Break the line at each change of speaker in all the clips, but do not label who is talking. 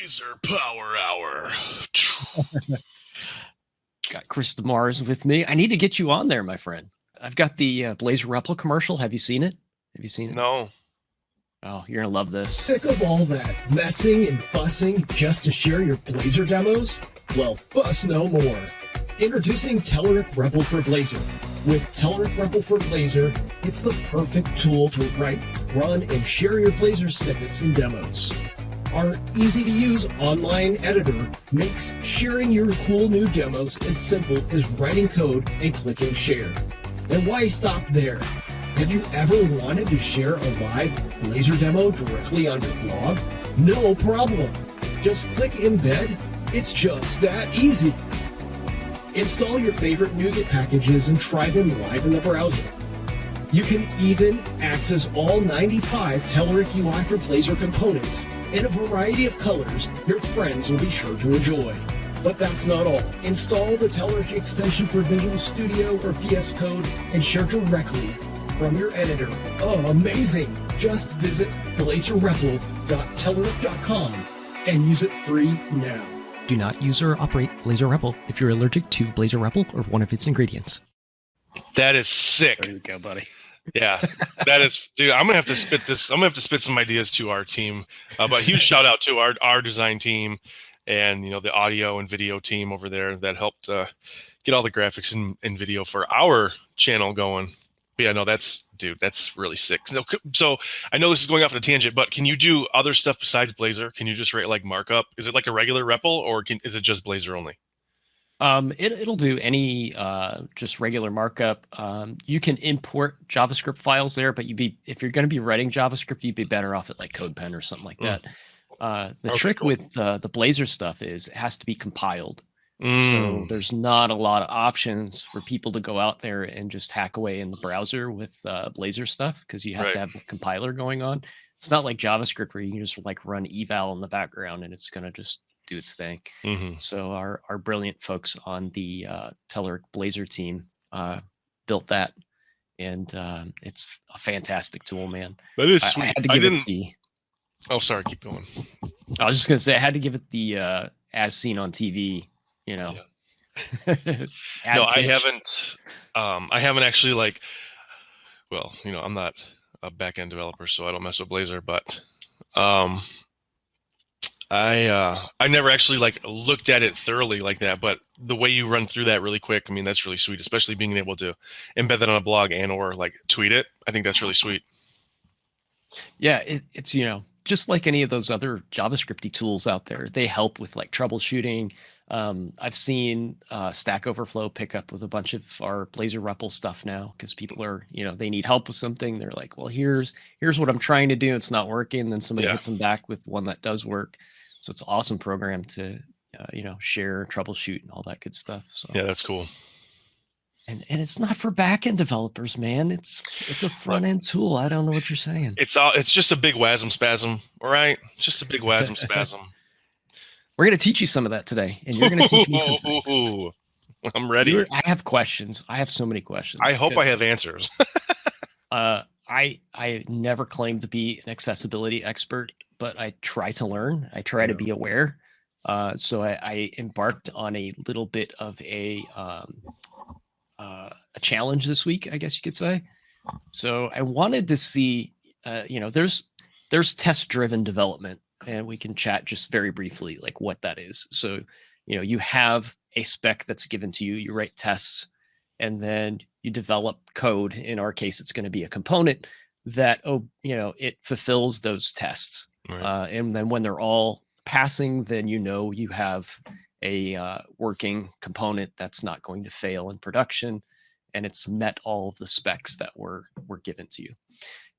Blazor Power Hour.
Got Chris DeMars with me. I need to get you on there, my friend. I've got the Blazor REPL commercial. Have you seen it?
No.
Oh, you're going to love this.
Sick of all that messing and fussing just to share your Blazor demos? Well, fuss no more. Introducing Telerik REPL for Blazor. With Telerik REPL for Blazor, it's the perfect tool to write, run, and share your Blazor snippets and demos. Our easy-to-use online editor makes sharing your cool new demos as simple as writing code and clicking share. And why stop there? Have you ever wanted to share a live Blazor demo directly on your blog? No problem. Just click embed. It's just that easy. Install your favorite NuGet packages and try them live in the browser. You can even access all 95 Telerik UI for Blazor components in a variety of colors your friends will be sure to enjoy. But that's not all. Install the Telerik extension for Visual Studio or VS Code and share directly from your editor. Oh, amazing! Just visit blazorrepl.telerik.com and use it free now.
Do not use or operate Blazor REPL if you're allergic to Blazor REPL or one of its ingredients.
That is sick.
There you go, buddy.
Yeah, that is, dude. I'm gonna have to spit this. I'm gonna have to spit some ideas to our team. But huge shout out to our design team, and the audio and video team over there that helped get all the graphics and video for our channel going. But yeah, no, that's really sick. So I know this is going off on a tangent, but can you do other stuff besides Blazor? Can you just write like markup? Is it like a regular REPL, or is it just Blazor only?
It'll do any just regular markup. You can import JavaScript files there, but if you're going to be writing JavaScript, you'd be better off at like CodePen or something like that. The trick with the Blazor stuff is it has to be compiled. So there's not a lot of options for people to go out there and just hack away in the browser with Blazor stuff, because you have to have the compiler going on. It's not like JavaScript where you can just like run eval in the background and it's going to just do its thing. So our brilliant folks on the Telerik Blazor team built that, and it's a fantastic tool, man.
That is sweet.
I had to give it the.
Oh, sorry. Keep going.
I was just gonna say I had to give it the as seen on TV.
No, I haven't. I haven't actually I'm not a back-end developer, so I don't mess with Blazor, but I never actually looked at it thoroughly like that. But the way you run through that really quick, I mean, that's really sweet, especially being able to embed that on a blog and or tweet it. I think that's really sweet.
Yeah, it's just like any of those other JavaScripty tools out there, they help with troubleshooting. I've seen Stack Overflow pick up with a bunch of our Blazor REPL stuff now, because people are, they need help with something. They're like, well, here's what I'm trying to do. It's not working. Then somebody hits them back with one that does work. So it's an awesome program to, share, troubleshoot, and all that good stuff. So
yeah, that's cool.
And it's not for back-end developers, man. It's a front-end tool. I don't know what you're saying.
It's just a big WASM spasm, all right? Just a big WASM spasm.
We're going to teach you some of that today, and you're going to teach me some things.
I'm ready.
I have questions. I have so many questions.
I hope I have answers.
I never claimed to be an accessibility expert, but I try to learn. I try to be aware. So I embarked on a little bit of a challenge this week, I guess you could say. So I wanted to see, there's test-driven development, and we can chat just very briefly what that is. So, you have a spec that's given to you, you write tests, and then you develop code. In our case, it's going to be a component that, it fulfills those tests. Right. And then when they're all passing, then you have a working component that's not going to fail in production, and it's met all of the specs that were given to you.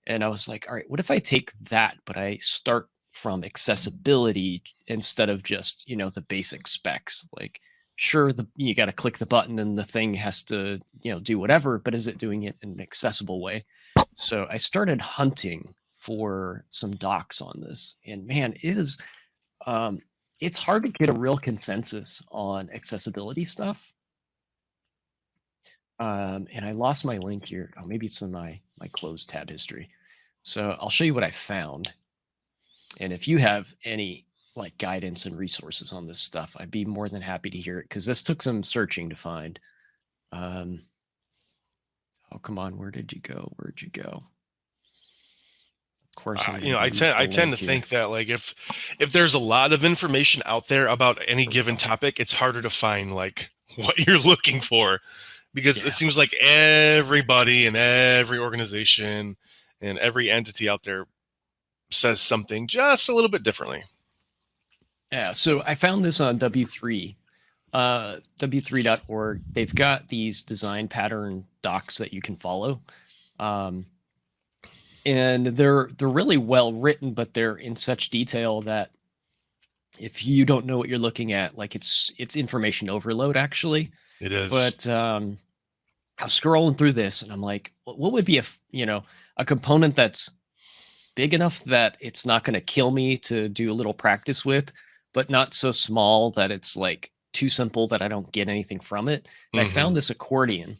And I was like, all right, what if I take that, but I start from accessibility instead of just, the basic specs? Like, sure, you got to click the button and the thing has to, do whatever, but is it doing it in an accessible way? So I started hunting for some docs on this, and man, it's hard to get a real consensus on accessibility stuff. And I lost my link here. Oh, maybe it's in my closed tab history. So I'll show you what I found. And if you have any like guidance and resources on this stuff, I'd be more than happy to hear it, because this took some searching to find. Oh, come on. Where did you go? Where'd you go? Of course, I'm
I tend to think that, like, if there's a lot of information out there about any given topic, it's harder to find like what you're looking for, because it seems like everybody and every organization and every entity out there says something just a little bit differently.
Yeah, so I found this on W3, w3.org. They've got these design pattern docs that you can follow. And they're really well written, but they're in such detail that if you don't know what you're looking at, like it's information overload, actually.
It is.
But I was scrolling through this and I'm like, what would be a component that's big enough that it's not going to kill me to do a little practice with, but not so small that it's like too simple that I don't get anything from it. And I found this accordion.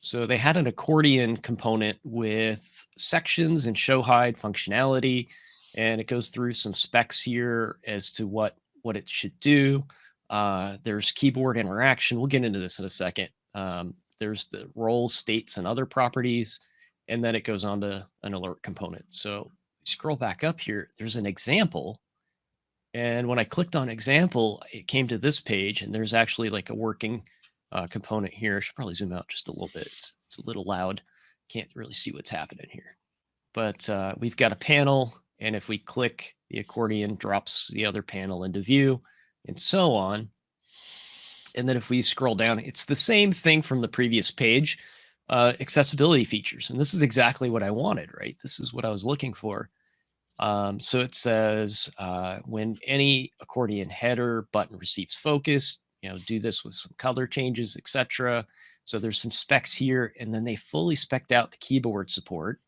So they had an accordion component with sections and show hide functionality, and it goes through some specs here as to what it should do. There's keyboard interaction. We'll get into this in a second. There's the roles, states, and other properties, and then it goes on to an alert component. So scroll back up here. There's an example, and when I clicked on example, it came to this page, and there's actually like a working component here. I should probably zoom out just a little bit. It's a little loud. Can't really see what's happening here. But we've got a panel, and if we click, the accordion drops the other panel into view, and so on. And then if we scroll down, it's the same thing from the previous page, accessibility features. And this is exactly what I wanted, right? This is what I was looking for. So it says when any accordion header button receives focus, do this with some color changes, etc. So there's some specs here, and then they fully spec'd out the keyboard support.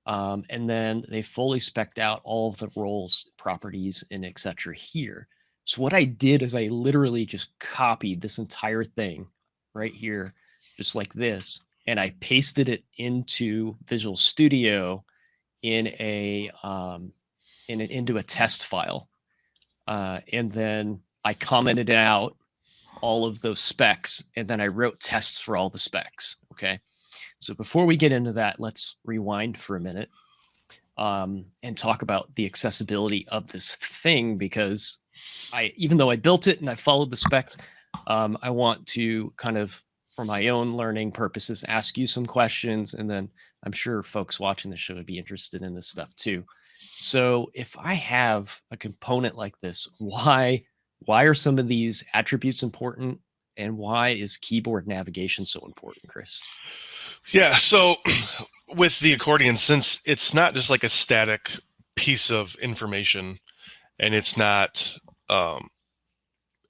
And then they fully spec'd out all of the roles, properties, and etc. here. So what I did is I literally just copied this entire thing right here, just like this, and I pasted it into Visual Studio into a test file. And then I commented out all of those specs, and then I wrote tests for all the specs. Okay. So before we get into that, let's rewind for a minute and talk about the accessibility of this thing, because even though I built it and I followed the specs, I want to kind of, for my own learning purposes, ask you some questions, and then I'm sure folks watching the show would be interested in this stuff too. So if I have a component like this, why are some of these attributes important, and why is keyboard navigation so important, Chris?
Yeah, so with the accordion, since it's not just like a static piece of information, and it's not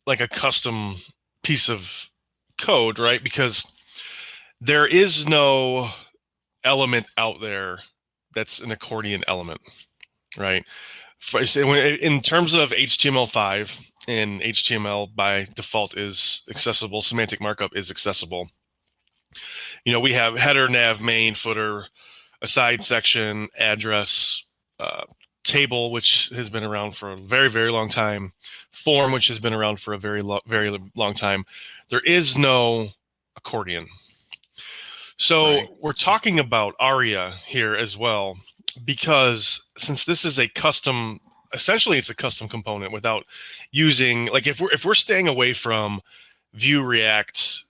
like a custom piece of code, right? Because there is no element out there that's an accordion element, right? In terms of HTML5, and HTML by default is accessible, semantic markup is accessible. We have header, nav, main, footer, aside section, address, table, which has been around for a very, very long time, form, which has been around for a very long time. There is no accordion. So we're talking about ARIA here as well, because since this is a custom, essentially it's a custom component without using, like, if we're staying away from Vue, React,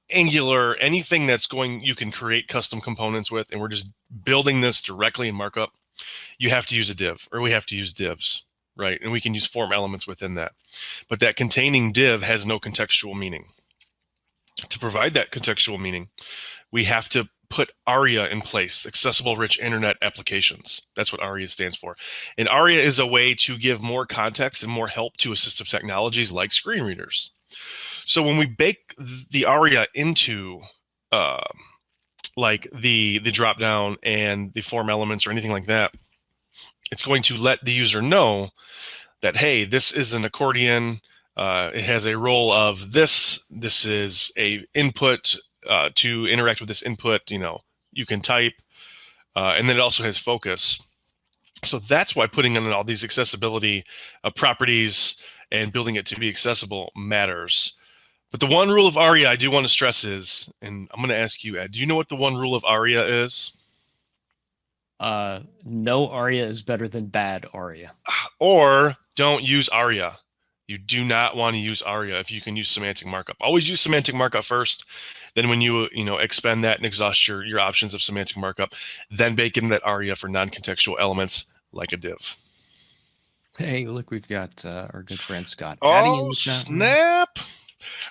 Angular, anything you can create custom components with, and we're just building this directly in markup, you have to use a div, or we have to use divs, right? And we can use form elements within that. But that containing div has no contextual meaning. To provide that contextual meaning, we have to put ARIA in place, accessible rich internet applications. That's what ARIA stands for. And ARIA is a way to give more context and more help to assistive technologies like screen readers. So when we bake the ARIA into like the drop down and the form elements or anything like that, it's going to let the user know that, hey, this is an accordion. It has a role of this. This is a input to interact with this input. You can type, and then it also has focus. So that's why putting in all these accessibility properties and building it to be accessible matters. But the one rule of ARIA I do want to stress is, and I'm going to ask you, Ed, do you know what the one rule of ARIA is?
No ARIA is better than bad ARIA.
Or don't use ARIA. You do not want to use ARIA if you can use semantic markup. Always use semantic markup first. Then when you expend that and exhaust your options of semantic markup, then bake in that ARIA for non-contextual elements like a div.
Hey, look, we've got our good friend Scott. Adding in
Oh,
the chat room.
snap.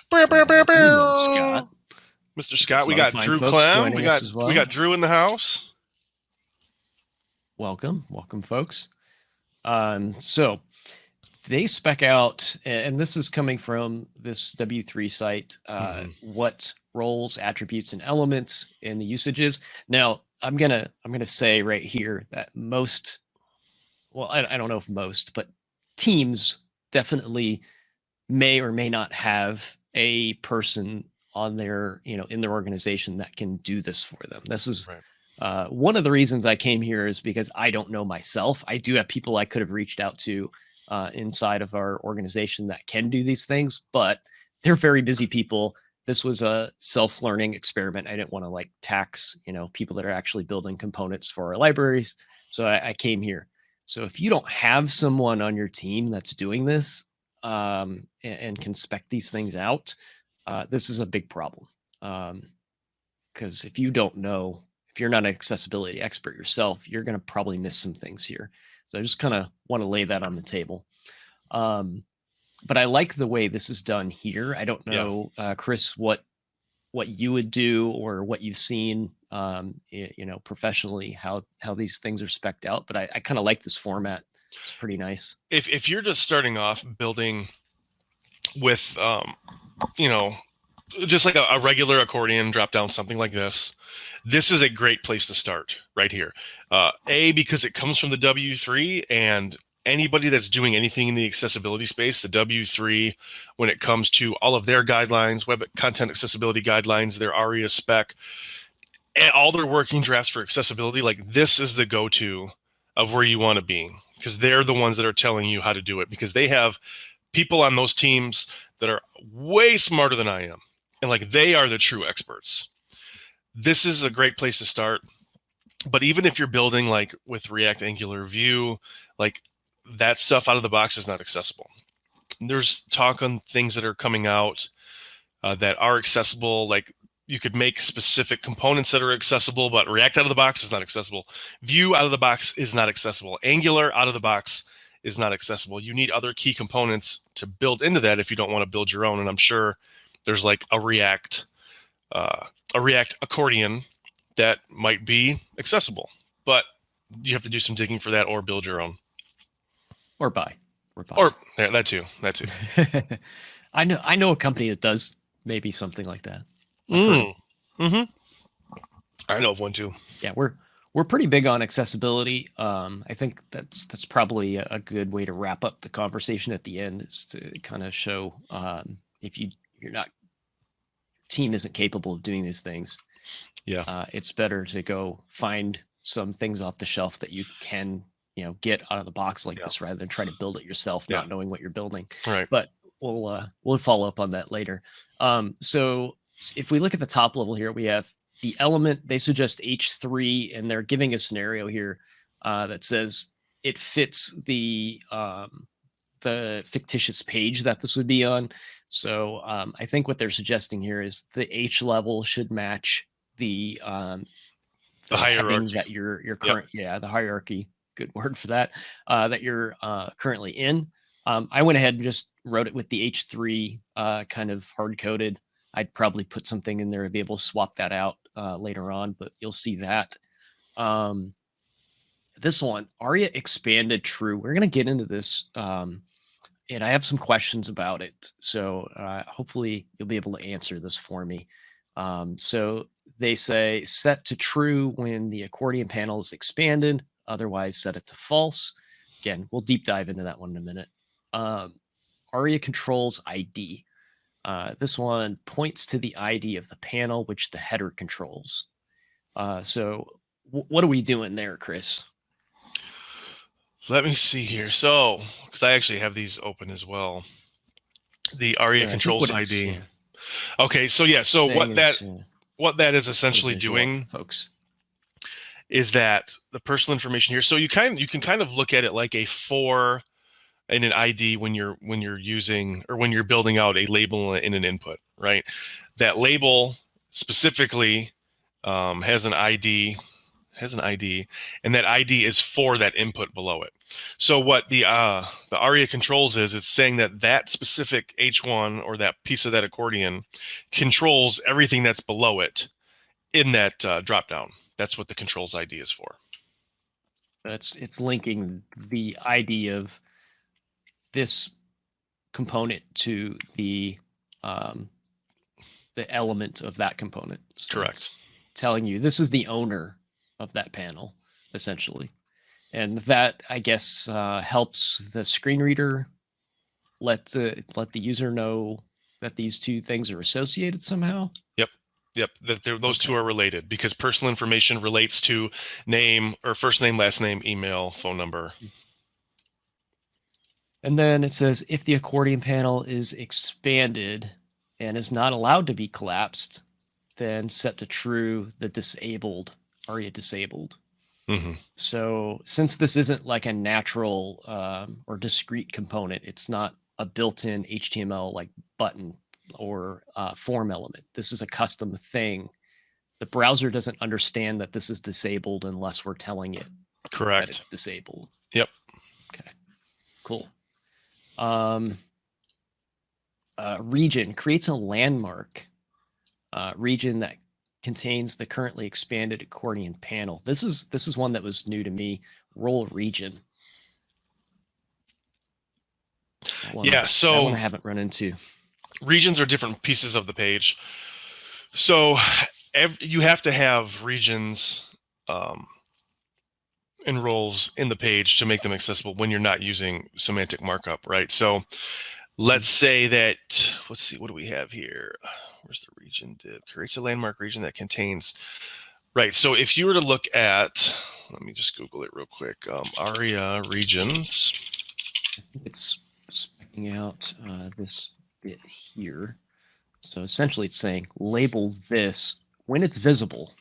Scott.
Mr. Scott,
Some
we
other
got
fine
Drew
folks
Clem.
joining
We
us
got
as well.
we got Drew in the house.
Welcome folks. So they spec out, and this is coming from this W3 site, what roles, attributes, and elements in the usages. Now, I'm gonna say right here that most, well, I don't know if most, but teams definitely may or may not have a person on their, in their organization that can do this for them. This is
right.
One of the reasons I came here is because I don't know myself. I do have people I could have reached out to inside of our organization that can do these things, but they're very busy people. This was a self-learning experiment. I didn't want to tax, people that are actually building components for our libraries. So I came here. So if you don't have someone on your team that's doing this and can spec these things out, this is a big problem. Because if you don't know, if you're not an accessibility expert yourself, you're going to probably miss some things here. So I just kind of want to lay that on the table. But I like the way this is done here. I don't know, Chris, what you would do or what you've seen, professionally, how these things are spec'd out. But I kind of like this format. It's pretty nice.
If you're just starting off building with, just like a regular accordion drop down, something like this, this is a great place to start right here. Because it comes from the W3, and anybody that's doing anything in the accessibility space, the W3, when it comes to all of their guidelines, web content accessibility guidelines, their ARIA spec, and all their working drafts for accessibility, this is the go-to of where you want to be, because they're the ones that are telling you how to do it, because they have people on those teams that are way smarter than I am. And they are the true experts. This is a great place to start. But even if you're building with React, Angular, Vue, that stuff out of the box is not accessible. There's talk on things that are coming out that are accessible. You could make specific components that are accessible, but React out of the box is not accessible. Vue out of the box is not accessible. Angular out of the box is not accessible. You need other key components to build into that if you don't want to build your own. And I'm sure there's a React accordion that might be accessible, but you have to do some digging for that, or build your own,
or buy.
That too.
I know a company that does maybe something like that.
I know of one too.
Yeah, we're pretty big on accessibility. I think that's probably a good way to wrap up the conversation at the end, is to kind of show if you're not, team isn't capable of doing these things.
Yeah,
it's better to go find some things off the shelf that you can get out of the box like this, rather than try to build it yourself, not knowing what you're building.
Right.
But we'll follow up on that later. So if we look at the top level here, we have the element. They suggest H3, and they're giving a scenario here that says it fits the fictitious page that this would be on. So I think what they're suggesting here is the H level should match the
hierarchy
that you're current. The hierarchy. Good word for that. That you're currently in. I went ahead and just wrote it with the H3 kind of hard coded. I'd probably put something in there to be able to swap that out later on, but you'll see that. This one, ARIA expanded true. We're going to get into this, and I have some questions about it. So hopefully you'll be able to answer this for me. So they say set to true when the accordion panel is expanded. Otherwise, set it to false. Again, we'll deep dive into that one in a minute. ARIA controls ID. This one points to the ID of the panel, which the header controls. So what are we doing there, Chris?
Let me see here. So, because I actually have these open as well. The ARIA
I think
controls
what it's,
ID.
yeah,
Okay, so yeah, so
saying is,
what that is
put a
essentially
visual up
doing
for folks.
is that the personal information here. So you can kind of look at it like a for and an ID when you're using or when you're building out a label in an input, right? That label specifically has an ID, and that ID is for that input below it. So what the ARIA controls is, it's saying that that specific H1 or that piece of that accordion controls everything that's below it in that drop down. That's what the controls ID is for.
It's linking the ID of this component to the element of that component. So
Correct.
it's telling you this is the owner of that panel, essentially. And that, I guess, helps the screen reader let the user know that these two things are associated somehow.
Yep, those two are related because personal information relates to name or first name, last name, email, phone number.
And then it says if the accordion panel is expanded and is not allowed to be collapsed, then set to true the disabled, ARIA disabled.
Mm-hmm.
So since this isn't like a natural or discrete component, it's not a built-in HTML like button or form element. This is a custom thing. The browser doesn't understand that this is disabled unless we're telling it
Correct.
that it's disabled.
Yep.
Okay, cool. Region creates a landmark region that contains the currently expanded accordion panel. This is one that was new to me. Role region.
So
that one I haven't run into.
Regions are different pieces of the page. So you have to have regions and roles in the page to make them accessible when you're not using semantic markup, right? So let's say that, let's see, what do we have here? Where's the region div? Creates a landmark region that contains, right. So if you were to look at, let me just Google it real quick. ARIA regions.
I think it's specking out this bit here. So essentially it's saying label this when it's visible.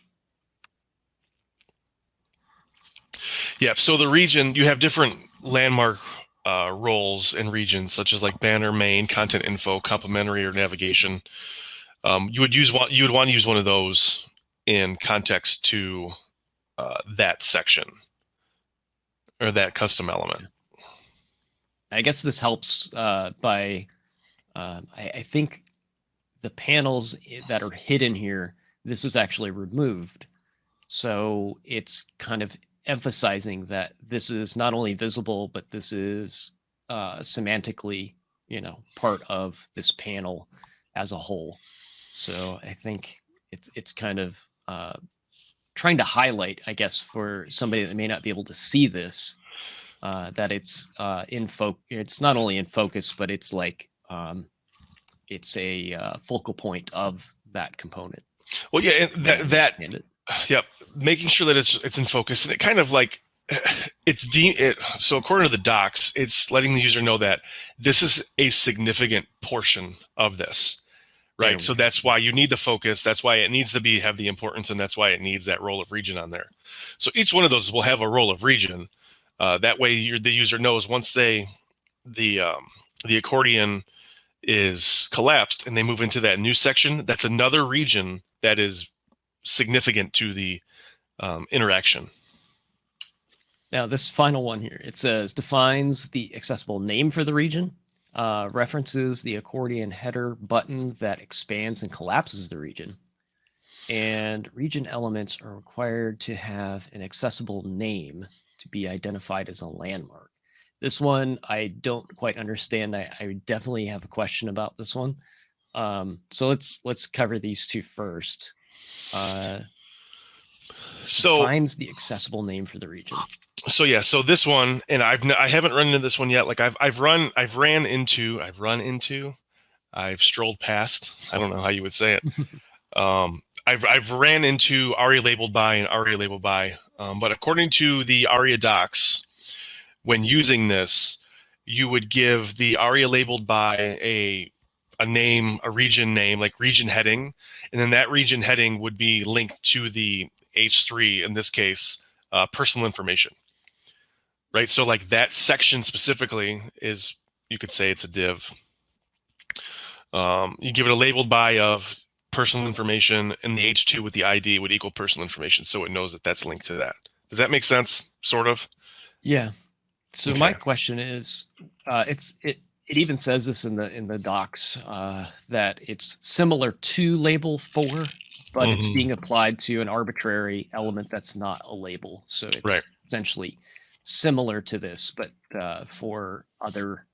Yep. So the region, you have different landmark roles and regions, such as like banner, main, content info, complementary, or navigation. You would want to use one of those in context to that section or that custom element.
I guess this helps by I think the panels that are hidden here, this is actually removed. So it's kind of emphasizing that this is not only visible, but this is semantically, part of this panel as a whole. So I think it's kind of trying to highlight, I guess, for somebody that may not be able to see this, that it's it's not only in focus, but it's like it's a focal point of that component.
Well, yeah, yep, making sure that it's in focus, and it kind of like so according to the docs, it's letting the user know that this is a significant portion of this, right? So that's why you need the focus. That's why it needs to have the importance, and that's why it needs that role of region on there. So each one of those will have a role of region. That way, the user knows once the accordion is collapsed and they move into that new section, that's another region that is significant to the interaction.
Now, this final one here, it says defines the accessible name for the region, references the accordion header button that expands and collapses the region, and region elements are required to have an accessible name to be identified as a landmark. This one, I don't quite understand. I definitely have a question about this one. So let's cover these two first. Defines the accessible name for the region.
So yeah, so this one, and I haven't run into this one yet. Like I've strolled past. I don't know how you would say it. I've ran into ARIA labeled by and ARIA labeled by, but according to the ARIA docs, when using this, you would give the ARIA labeled by a name, a region name, like region heading, and then that region heading would be linked to the H3, in this case, personal information, right? So like that section specifically is, you could say it's a div. You give it a labeled by of personal information, and the H2 with the ID would equal personal information, so it knows that that's linked to that. Does that make sense? Sort of.
Yeah. So
Okay.
my question is, it even says this in the docs that it's similar to label 4, but it's being applied to an arbitrary element that's not a label. So it's essentially similar to this, but for other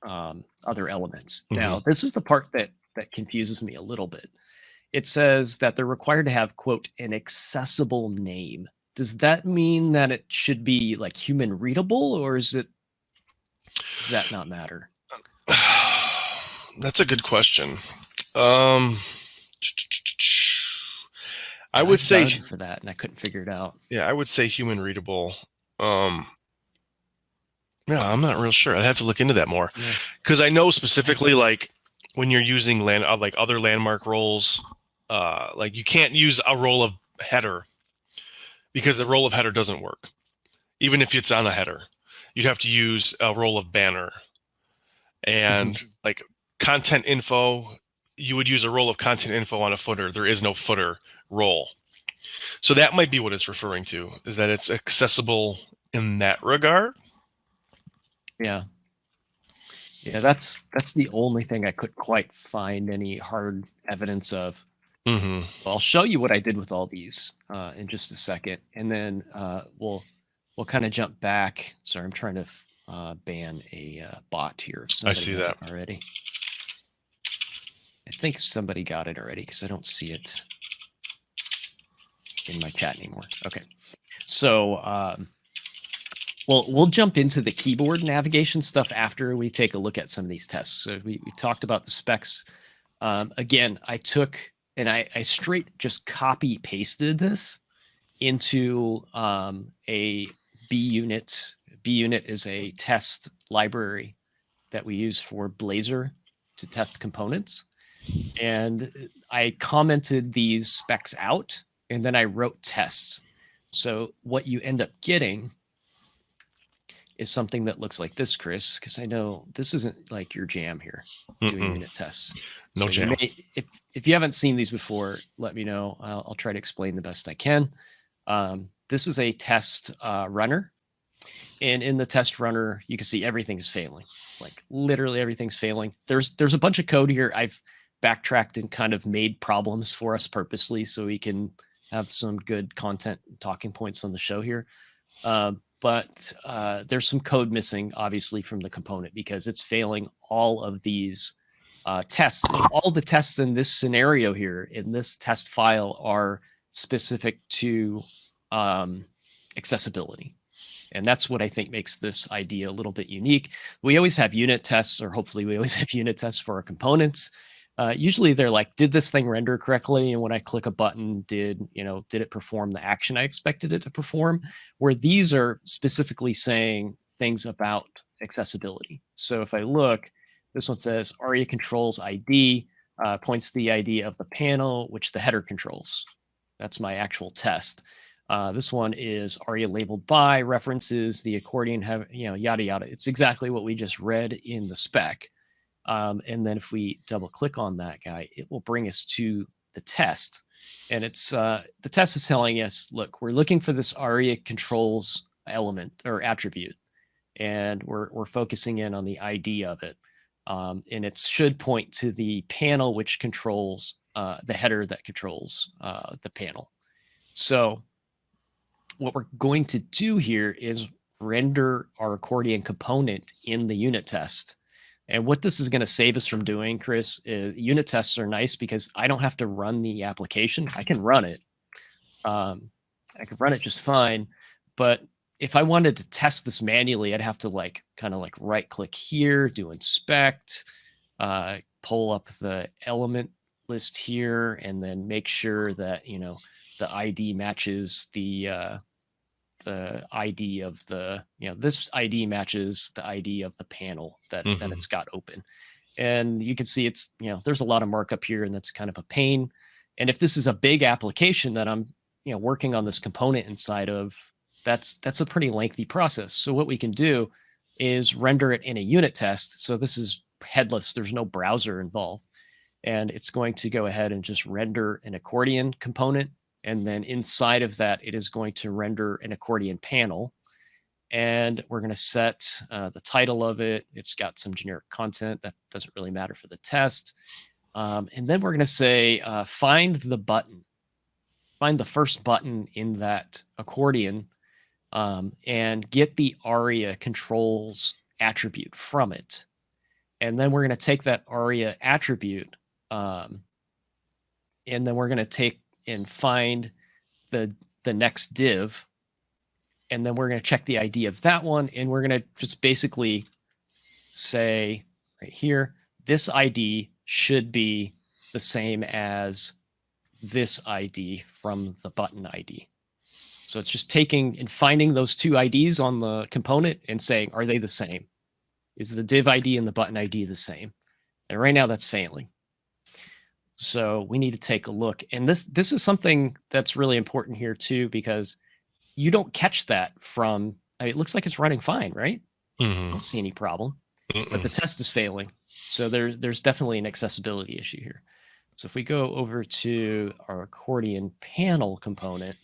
elements. Now, this is the part that confuses me a little bit. It says that they're required to have, quote, an accessible name. Does that mean that it should be like human readable, or does that not matter?
That's a good question. I would say
for that, and I couldn't figure it out.
Yeah, I would say human readable. Yeah, I'm not real sure. I'd have to look into that more, because I know specifically, like when you're using like other landmark roles, like you can't use a role of header, because the role of header doesn't work. Even if it's on a header, you'd have to use a role of banner. And like content info, you would use a role of content info on a footer. There is no footer role. So that might be what it's referring to, is that it's accessible in that regard.
Yeah. Yeah, that's the only thing I couldn't quite find any hard evidence of. Well, I'll show you what I did with all these in just a second, and then we'll kind of jump back. Sorry, I'm trying to ban a bot here.
I see that
already. I think somebody got it already because I don't see it in my chat anymore. Okay, so we'll jump into the keyboard navigation stuff after we take a look at some of these tests. So we talked about the specs. Again, I took and I straight just copy pasted this into a B unit. B unit is a test library that we use for Blazor to test components. And I commented these specs out, and then I wrote tests. So what you end up getting is something that looks like this, Chris, because I know this isn't like your jam here, doing unit tests.
No
so
jam.
If you haven't seen these before, let me know. I'll try to explain the best I can. This is a test runner. And in the test runner, you can see everything's failing. Like literally everything's failing. There's a bunch of code here. I've backtracked and kind of made problems for us purposely so we can have some good content and talking points on the show here. But there's some code missing, obviously, from the component because it's failing all of these tests. And all the tests in this scenario here, in this test file, are specific to accessibility. And that's what I think makes this idea a little bit unique. We always have unit tests, or hopefully we always have unit tests for our components. Usually they're like, did this thing render correctly? And when I click a button, did it perform the action I expected it to perform? Where these are specifically saying things about accessibility. So if I look, this one says ARIA controls ID, points to the ID of the panel, which the header controls. That's my actual test. This one is ARIA labeled by, references the accordion, yada, yada. It's exactly what we just read in the spec. And then if we double click on that guy, it will bring us to the test. And it's the test is telling us, look, we're looking for this ARIA controls element or attribute, and we're focusing in on the ID of it. And it should point to the panel which controls the header that controls the panel. So what we're going to do here is render our accordion component in the unit test. And what this is going to save us from doing, Chris, is unit tests are nice because I don't have to run the application. I can run it. I can run it just fine. But if I wanted to test this manually, I'd have to kind of right click here, do inspect, pull up the element list here, and then make sure that, the ID matches the the ID of the, this ID matches the ID of the panel that it's got open. And you can see it's, there's a lot of markup here, and that's kind of a pain. And if this is a big application that I'm, working on this component inside of, that's a pretty lengthy process. So what we can do is render it in a unit test. So this is headless. There's no browser involved. And it's going to go ahead and just render an accordion component. And then inside of that, it is going to render an accordion panel. And we're going to set the title of it. It's got some generic content that doesn't really matter for the test. And then we're going to say, find the button. Find the first button in that accordion and get the ARIA controls attribute from it. And then we're going to take that ARIA attribute and then we're going to take and find the next div. And then we're going to check the ID of that one. And we're going to just basically say right here, this ID should be the same as this ID from the button ID. So it's just taking and finding those two IDs on the component and saying, are they the same? Is the div ID and the button ID the same? And right now that's failing. So we need to take a look. And this is something that's really important here too, because you don't catch that from, it looks like it's running fine, right? I don't see any problem, but the test is failing. So there's definitely an accessibility issue here. So if we go over to our accordion panel component,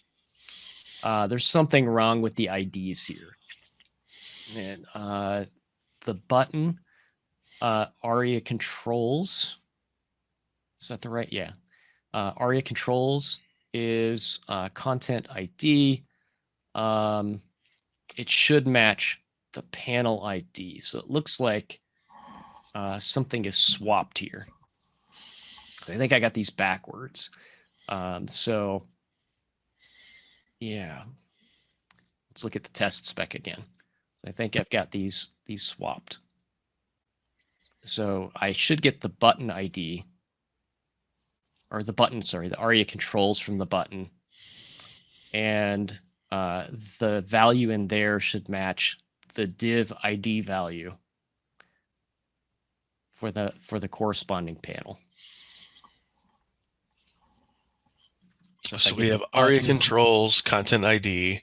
there's something wrong with the IDs here. And the button, ARIA controls, is that the right? Yeah. ARIA controls is content ID. It should match the panel ID. So it looks like something is swapped here. I think I got these backwards. So yeah, let's look at the test spec again. So I think I've got these swapped. So I should get the button ID, or the button, sorry, the ARIA controls from the button. And the value in there should match the div ID value for the corresponding panel.
So we have ARIA controls, content ID.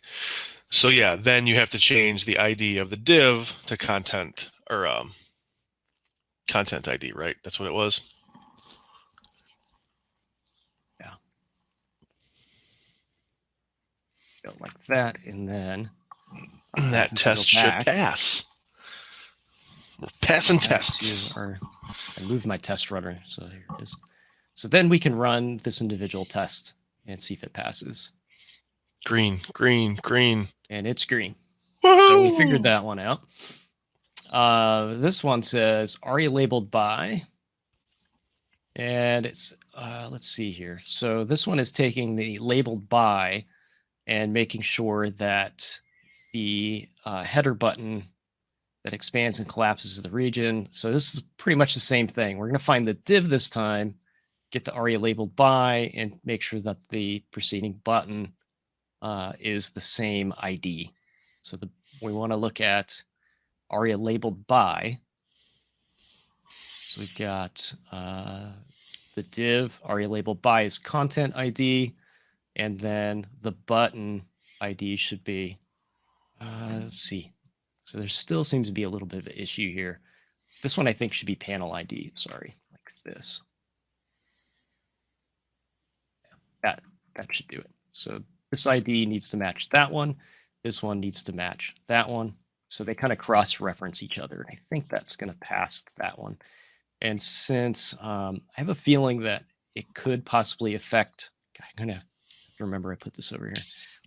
So yeah, then you have to change the ID of the div to content, or content ID, right? That's what it was.
Yeah. Go like that, and then
that test should pass. We're passing tests.
I moved my test runner, so here it is. So then we can run this individual test and see if it passes.
Green, green, green.
And it's green.
Woo-hoo!
So we figured that one out. This one says ARIA labeled by, and it's, let's see here. So this one is taking the labeled by and making sure that the header button that expands and collapses the region. So this is pretty much the same thing. We're going to find the div this time, get the ARIA labeled by, and make sure that the preceding button is the same ID. So we want to look at ARIA labeled by. So we've got the div ARIA labeled by is content ID, and then the button ID should be, let's see. So there still seems to be a little bit of an issue here. This one I think should be panel ID, sorry, like this. That should do it. So this ID needs to match that one. This one needs to match that one. So they kind of cross-reference each other. I think that's going to pass that one. And since I have a feeling that it could possibly affect, I'm going to remember I put this over here.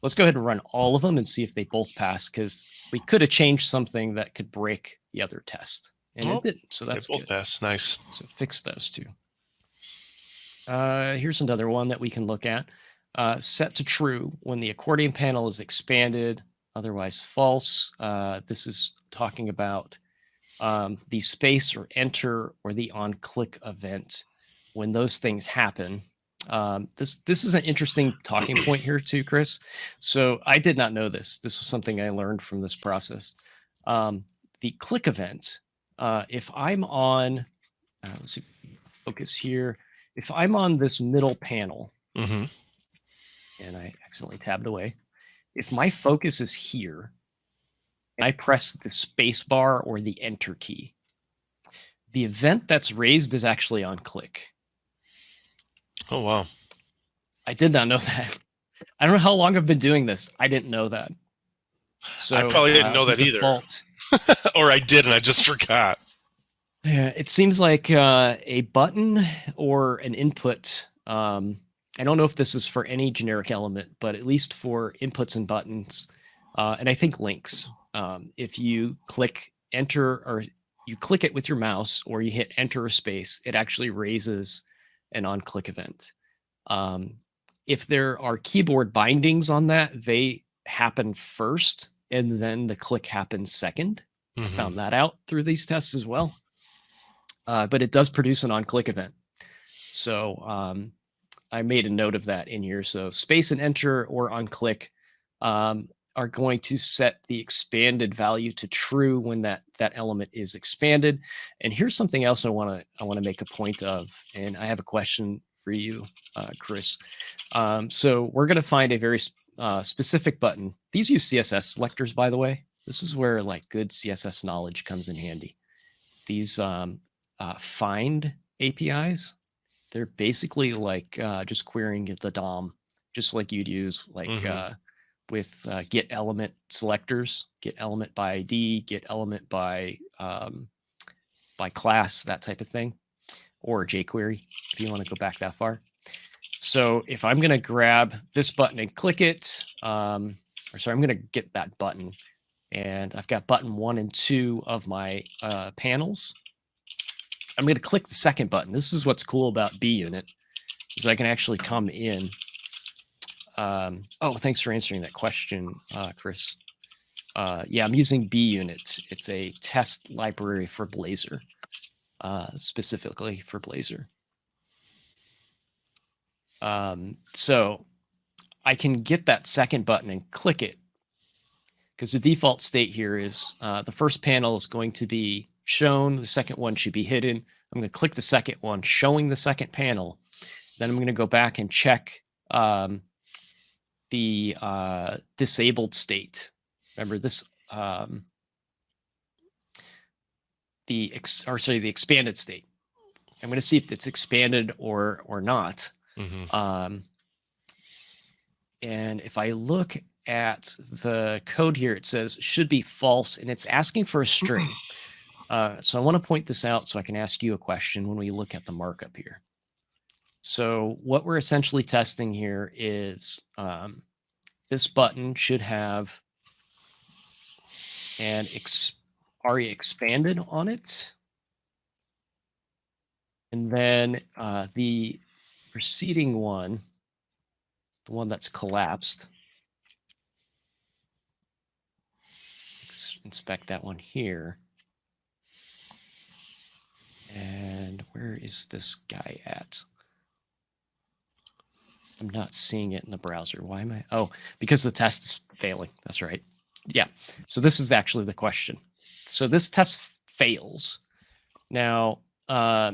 Let's go ahead and run all of them and see if they both pass, because we could have changed something that could break the other test. And it didn't. So that's
both
good.
pass. Nice.
So fix those two. Here's another one that we can look at. Set to true when the accordion panel is expanded, otherwise false. This is talking about the space or enter or the on-click event. When those things happen, This is an interesting talking point here too, Chris. So I did not know this. This was something I learned from this process. The click event, if I'm on, let's see, focus here. If I'm on this middle panel,
Mm-hmm.
and I accidentally tabbed away, if my focus is here, and I press the space bar or the enter key, the event that's raised is actually on click.
Oh, wow.
I did not know that. I don't know how long I've been doing this. I didn't know that. So
I probably didn't know that either. Or I did, and I just forgot.
Yeah, it seems like a button or an input. I don't know if this is for any generic element, but at least for inputs and buttons, and I think links. If you click enter or you click it with your mouse or you hit enter or space, it actually raises an on-click event. If there are keyboard bindings on that, they happen first, and then the click happens second. I found that out through these tests as well. But it does produce an on-click event. So I made a note of that in here. So space and enter or on-click are going to set the expanded value to true when that element is expanded. And here's something else I want to make a point of, and I have a question for you, Chris. So we're going to find a very specific button. These use CSS selectors, by the way. This is where like good CSS knowledge comes in handy. These find APIs, they're basically like just querying the DOM, just like you'd use like with get element selectors, get element by ID, get element by class, that type of thing, or jQuery if you want to go back that far. So if I'm going to grab this button and click it, I'm going to get that button, and I've got button 1 and 2 of my panels. I'm going to click the second button. This is what's cool about BUnit, is I can actually come in. Oh, thanks for answering that question, Chris. Yeah, I'm using BUnit. It's a test library for Blazor, specifically for Blazor. So I can get that second button and click it, because the default state here is the first panel is going to be shown, the second one should be hidden. I'm going to click the second one, showing the second panel. Then I'm going to go back and check the disabled state. Remember this, the expanded state. I'm going to see if it's expanded or not. And if I look at the code here, it says should be false, and it's asking for a string. So I want to point this out so I can ask you a question when we look at the markup here. So what we're essentially testing here is this button should have an ARIA expanded on it. And then the preceding one, the one that's collapsed, let's inspect that one here. And where is this guy at? I'm not seeing it in the browser. Why am I? Oh, because the test is failing. That's right. Yeah. So this is actually the question. So this test fails. Now,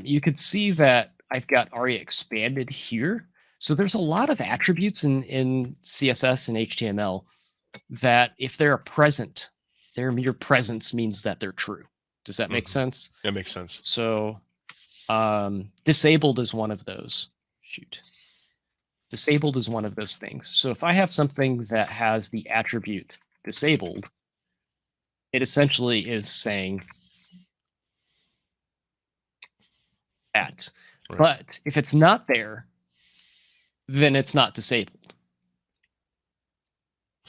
you could see that I've got ARIA expanded here. So there's a lot of attributes in CSS and HTML that if they're present, their mere presence means that they're true. Does that make sense?
That makes sense.
So disabled is one of those. Shoot. Disabled is one of those things. So if I have something that has the attribute disabled, it essentially is saying that. Right. But if it's not there, then it's not disabled.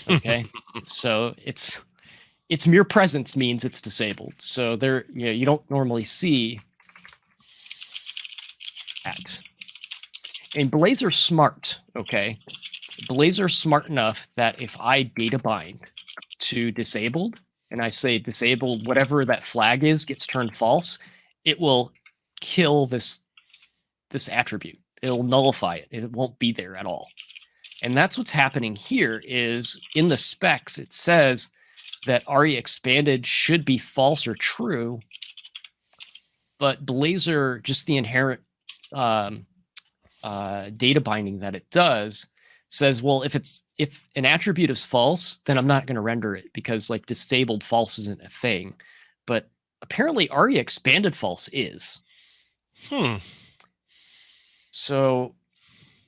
Okay. So its mere presence means it's disabled. So there, you don't normally see that. And Blazor's smart, okay? Blazor's smart enough that if I data bind to disabled, and I say disabled, whatever that flag is gets turned false, it will kill this attribute. it'll nullify it. It won't be there at all. And that's what's happening here. Is in the specs it says that ARIA expanded should be false or true, but Blazor, just the inherent data binding that it does, says, well, if an attribute is false, then I'm not going to render it, because like disabled false isn't a thing. But apparently ARIA expanded false is. So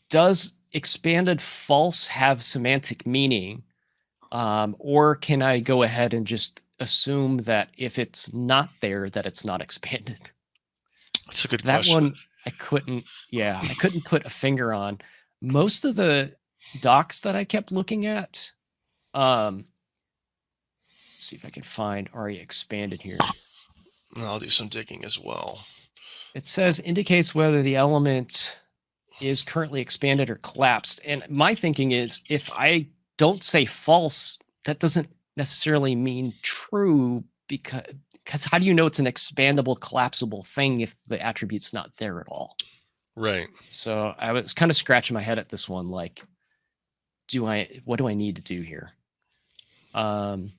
does expanded false have semantic meaning? Or can I go ahead and just assume that if it's not there, that it's not expanded?
That's a good
That
question.
one I couldn't put a finger on. Most of the docs that I kept looking at, let's see if I can find ARIA expanded here.
I'll do some digging as well.
It says indicates whether the element is currently expanded or collapsed. And my thinking is, if I don't say false, that doesn't necessarily mean true, because how do you know it's an expandable, collapsible thing if the attribute's not there at all?
Right.
So I was kind of scratching my head at this one, like, what do I need to do here? And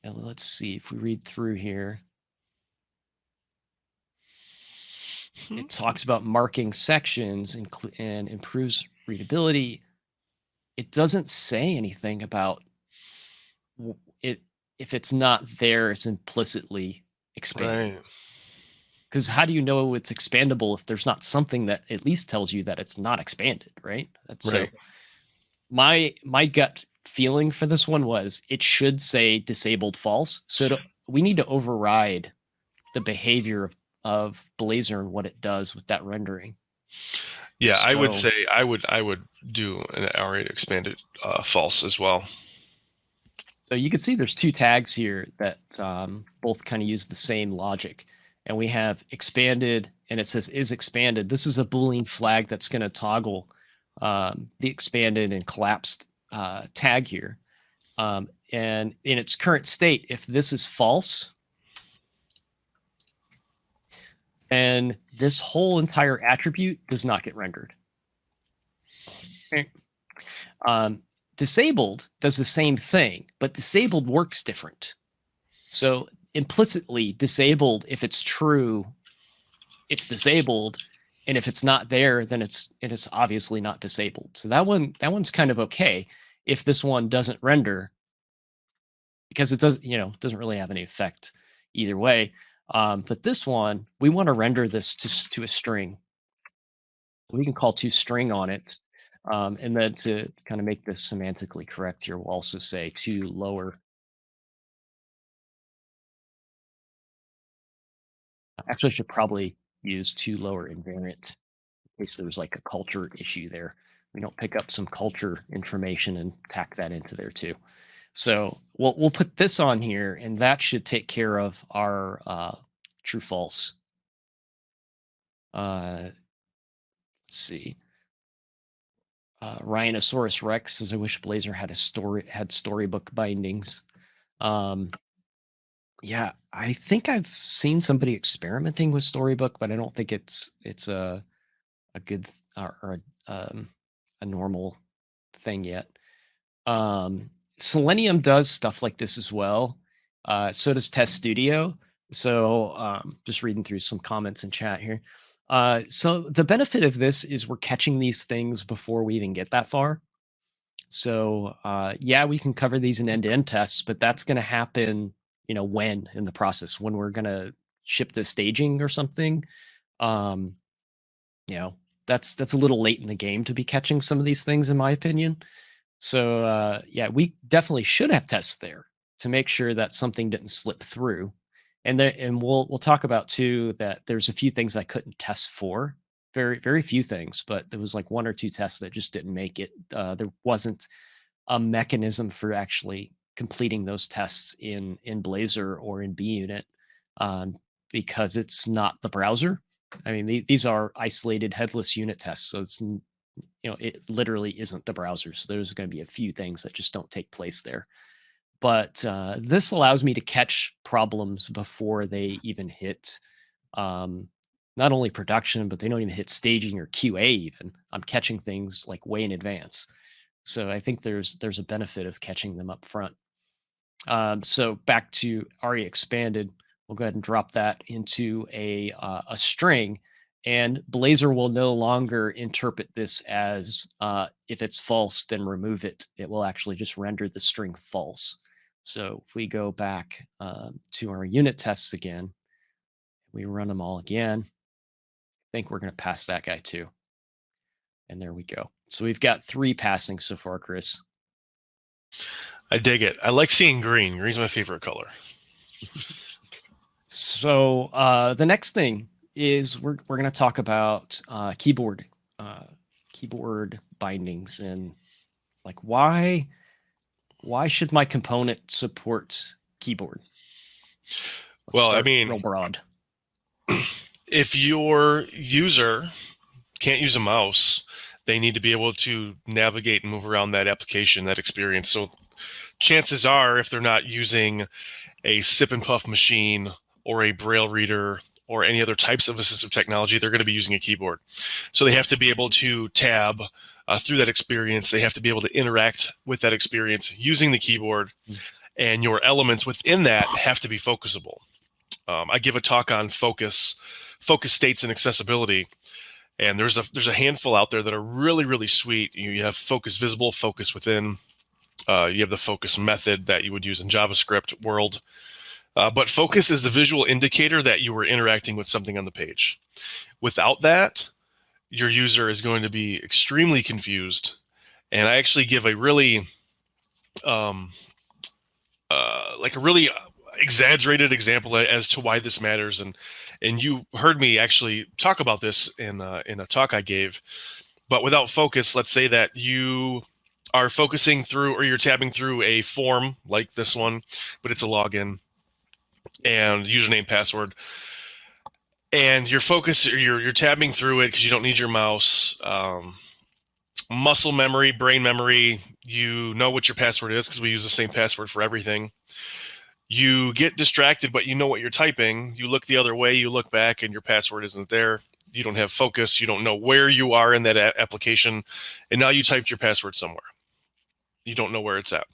let's see if we read through here. It talks about marking sections and improves readability. It doesn't say anything about it. If it's not there, it's implicitly expanded. Right. Because how do you know it's expandable if there's not something that at least tells you that it's not expanded, right? That's right. So my gut feeling for this one was it should say disabled false. So we need to override the behavior of Blazor and what it does with that rendering.
Yeah, so, I would say I would do an ARIA expanded false as well.
So you can see there's two tags here that both kind of use the same logic. And we have expanded, and it says is expanded. This is a Boolean flag that's going to toggle the expanded and collapsed tag here. And in its current state, if this is false, and this whole entire attribute does not get rendered. Okay. Disabled does the same thing, but disabled works different. So implicitly disabled, if it's true, it's disabled, and if it's not there, then it's obviously not disabled. So that one's kind of okay if this one doesn't render, because it doesn't really have any effect either way. But this one, we want to render this to a string. We can call toString on it. And then to kind of make this semantically correct here, we'll also say toLower. Actually, I should probably use toLower invariant in case there's like a culture issue there. We don't pick up some culture information and tack that into there too. So we'll put this on here, and that should take care of our true false. Let's see. Rhinosaurus Rex says, I wish Blazor had storybook bindings. Yeah, I think I've seen somebody experimenting with storybook, but I don't think it's a good or a normal thing yet. Selenium does stuff like this as well. So does Test Studio. So just reading through some comments in chat here. So the benefit of this is we're catching these things before we even get that far. So yeah, we can cover these in end-to-end tests, but that's going to happen, when in the process, when we're going to ship the staging or something. That's a little late in the game to be catching some of these things, in my opinion. So yeah, we definitely should have tests there to make sure that something didn't slip through. And we'll talk about too that there's a few things I couldn't test for, very, very few things, but there was like one or two tests that just didn't make it. There wasn't a mechanism for actually completing those tests in Blazor or in BUnit because it's not the browser. I mean, these are isolated headless unit tests, so it's it literally isn't the browser. So there's going to be a few things that just don't take place there. But this allows me to catch problems before they even hit not only production, but they don't even hit staging or QA even. I'm catching things like way in advance. So I think there's a benefit of catching them up front. So back to RE expanded, we'll go ahead and drop that into a string, and Blazor will no longer interpret this as if it's false, then remove it. It will actually just render the string false. So if we go back to our unit tests again, we run them all again. I think we're going to pass that guy too. And there we go. So we've got 3 passing so far, Chris.
I dig it. I like seeing green. Green's my favorite color.
So the next thing is we're going to talk about keyboard bindings, and like why should my component support keyboard?
Well, I mean,
real broad.
If your user can't use a mouse, they need to be able to navigate and move around that application, that experience. So chances are, if they're not using a sip and puff machine or a braille reader or any other types of assistive technology, they're going to be using a keyboard. So they have to be able to tab through that experience. They have to be able to interact with that experience using the keyboard, and your elements within that have to be focusable. I give a talk on focus states and accessibility, and there's a handful out there that are really, really sweet. You have focus visible, focus within. You have the focus method that you would use in JavaScript world. But focus is the visual indicator that you were interacting with something on the page. Without that, your user is going to be extremely confused. And I actually give a really, exaggerated example as to why this matters. And you heard me actually talk about this in a talk I gave. But without focus, let's say that you are focusing through, or you're tabbing through a form like this one, but it's a login and username, password, and you're tabbing through it because you don't need your mouse. Muscle memory, brain memory, you know what your password is because we use the same password for everything. You get distracted, but you know what you're typing. You look the other way, you look back, and your password isn't there. You don't have focus. You don't know where you are in that application, and now you typed your password somewhere. You don't know where it's at.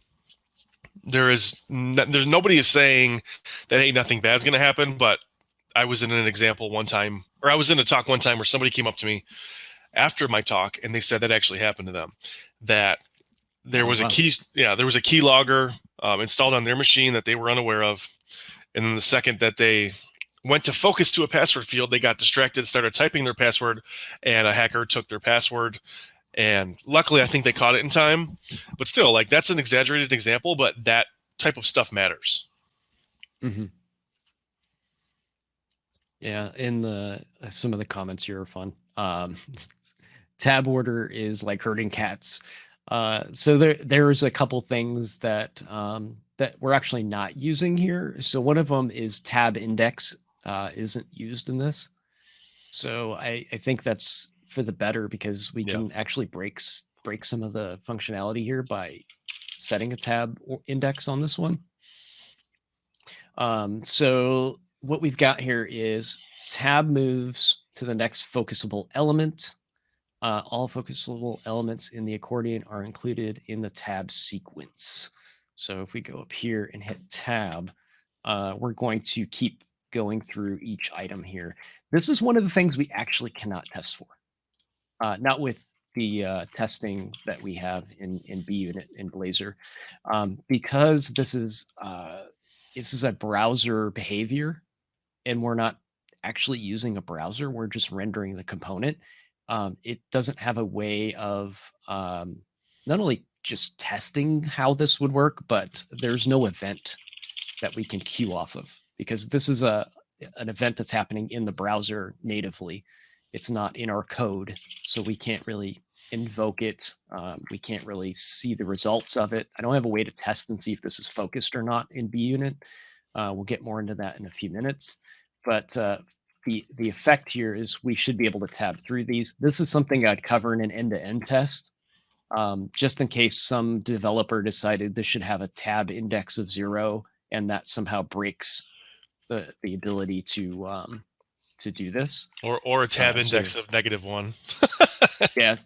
There's nobody is saying that, hey, nothing bad's going to happen, but I was in an example one time, or I was in a talk one time where somebody came up to me after my talk and they said that actually happened to them, that there was a keylogger installed on their machine that they were unaware of. And then the second that they went to focus to a password field, they got distracted, started typing their password, and a hacker took their password. And luckily, I think they caught it in time. But still, like, that's an exaggerated example, but that type of stuff matters.
Mm-hmm. Yeah, in some of the comments here are fun. Tab order is like herding cats. So there's a couple things that we're actually not using here. So one of them is tab index isn't used in this. So I think that's for the better, because we can actually break some of the functionality here by setting a tab index on this one. So what we've got here is tab moves to the next focusable element. All focusable elements in the accordion are included in the tab sequence. So if we go up here and hit tab, we're going to keep going through each item here. This is one of the things we actually cannot test for. Not with the testing that we have in BUnit in Blazor, because this is a browser behavior, and we're not actually using a browser. We're just rendering the component. It doesn't have a way of not only just testing how this would work, but there's no event that we can queue off of, because this is an event that's happening in the browser natively. It's not in our code, so we can't really invoke it. We can't really see the results of it. I don't have a way to test and see if this is focused or not in BUnit. We'll get more into that in a few minutes. But the effect here is we should be able to tab through these. This is something I'd cover in an end-to-end test, just in case some developer decided this should have a tab index of 0, and that somehow breaks the ability to do this.
Or a tab
So-
index of -1.
Yeah,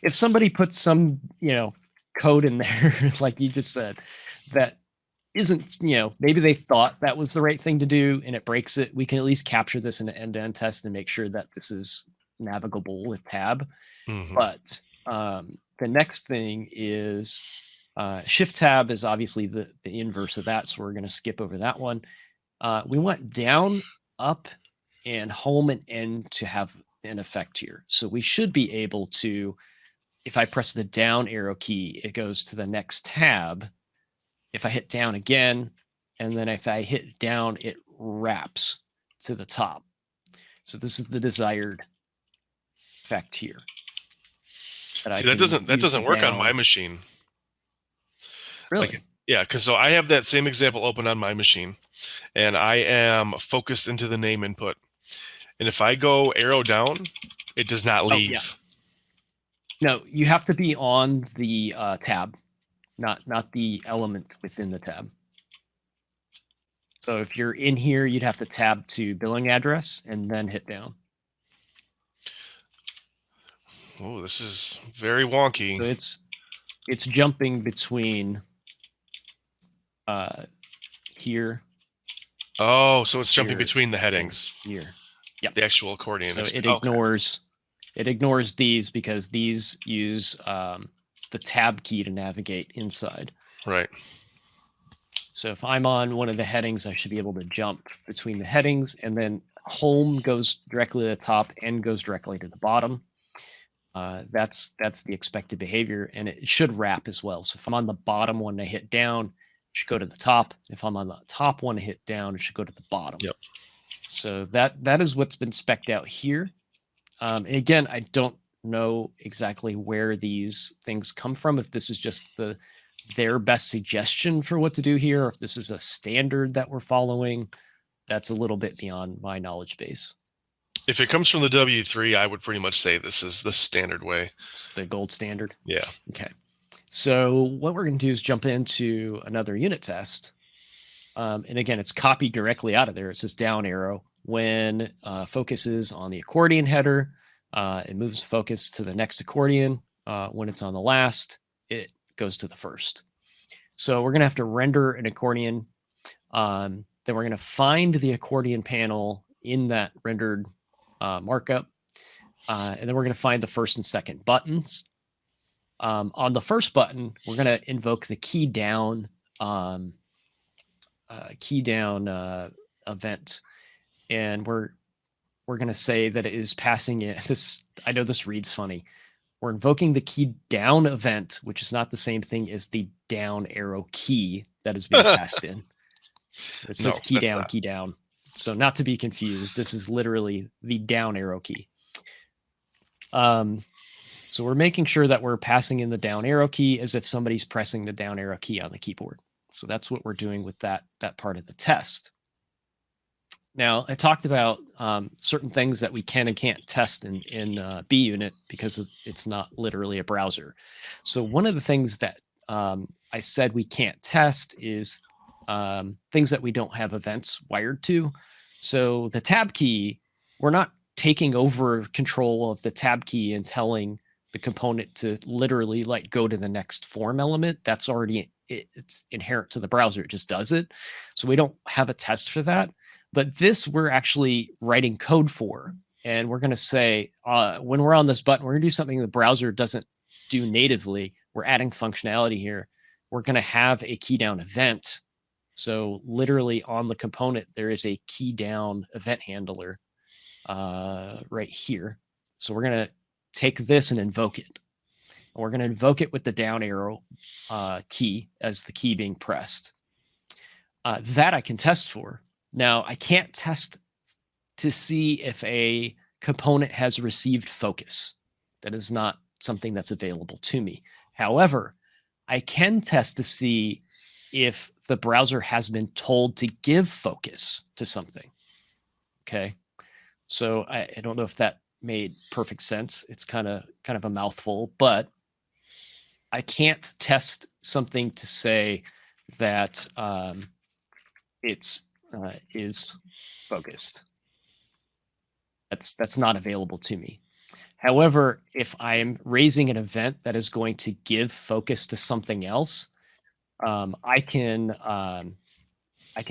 if somebody puts some code in there, like you just said, that isn't, maybe they thought that was the right thing to do and it breaks it, we can at least capture this in an end-to-end test and make sure that this is navigable with tab.
Mhm.
But the next thing is shift tab is obviously the inverse of that, so we're going to skip over that one. We want down, up, and home and end to have an effect here. So we should be able to, if I press the down arrow key, it goes to the next tab. If I hit down again, and then if I hit down, it wraps to the top. So this is the desired effect here.
See, that doesn't work on my machine.
Really?
Like, yeah, because so I have that same example open on my machine, and I am focused into the name input. And if I go arrow down, it does not leave.
Yeah. No, you have to be on the tab, not the element within the tab. So if you're in here, you'd have to tab to billing address and then hit down.
Oh, this is very wonky.
So it's jumping between here.
Oh, so it's jumping
Here,
between the headings.
Here. Yep.
The actual accordion.
So it
okay.
ignores these because these use the tab key to navigate inside.
Right.
So if I'm on one of the headings, I should be able to jump between the headings, and then home goes directly to the top and goes directly to the bottom. That's the expected behavior, and it should wrap as well. So if I'm on the bottom one, I hit down, it should go to the top. If I'm on the top one, I hit down, it should go to the bottom.
Yep.
So that is what's been spec'd out here. And again, I don't know exactly where these things come from, if this is just their best suggestion for what to do here, or if this is a standard that we're following. That's a little bit beyond my knowledge base.
If it comes from the W3, I would pretty much say this is the standard way.
It's the gold standard.
Yeah.
Okay. So what we're going to do is jump into another unit test. And again, it's copied directly out of there. It says down arrow. When focus is on the accordion header, it moves focus to the next accordion. When it's on the last, it goes to the first. So we're going to have to render an accordion. Then we're going to find the accordion panel in that rendered markup. And then we're going to find the first and second buttons. On the first button, we're going to invoke the key down event, and we're going to say that it is passing it. This, I know this reads funny. We're invoking the key down event, which is not the same thing as the down arrow key that is being passed in. It says key down. So not to be confused, this is literally the down arrow key. So we're making sure that we're passing in the down arrow key as if somebody's pressing the down arrow key on the keyboard. So that's what we're doing with that part of the test. Now, I talked about certain things that we can and can't test in BUnit because it's not literally a browser. So one of the things that I said we can't test is things that we don't have events wired to. So the tab key, we're not taking over control of the tab key and telling the component to literally like go to the next form element. That's already, it's inherent to the browser. It just does it. So we don't have a test for that. But this we're actually writing code for. And we're going to say, when we're on this button, we're going to do something the browser doesn't do natively. We're adding functionality here. We're going to have a key down event. So literally on the component, there is a key down event handler right here. So we're going to take this and invoke it. And we're going to invoke it with the down arrow key as the key being pressed. That I can test for. Now, I can't test to see if a component has received focus. That is not something that's available to me. However, I can test to see if the browser has been told to give focus to something. Okay. So I don't know if that made perfect sense. It's kind of a mouthful, but I can't test something to say that it's is focused. That's not available to me. However, if I'm raising an event that is going to give focus to something else, I can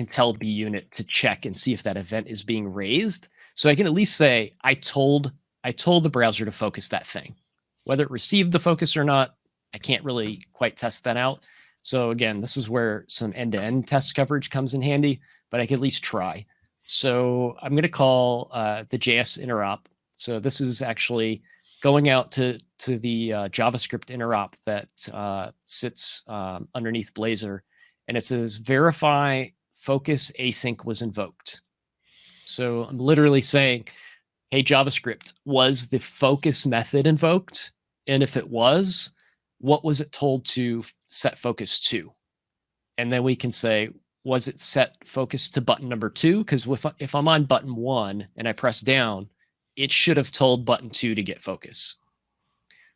tell BUnit to check and see if that event is being raised. So I can at least say I told the browser to focus that thing. Whether it received the focus or not, I can't really quite test that out. So again, this is where some end-to-end test coverage comes in handy, but I can at least try. So I'm going to call the JS interop. So this is actually going out to the JavaScript interop that sits underneath Blazor, and it says verify focus async was invoked. So I'm literally saying, hey, JavaScript, was the focus method invoked? And if it was, what was it told to set focus to? And then we can say, was it set focus to button number 2? Because if I'm on button 1 and I press down, it should have told button 2 to get focus.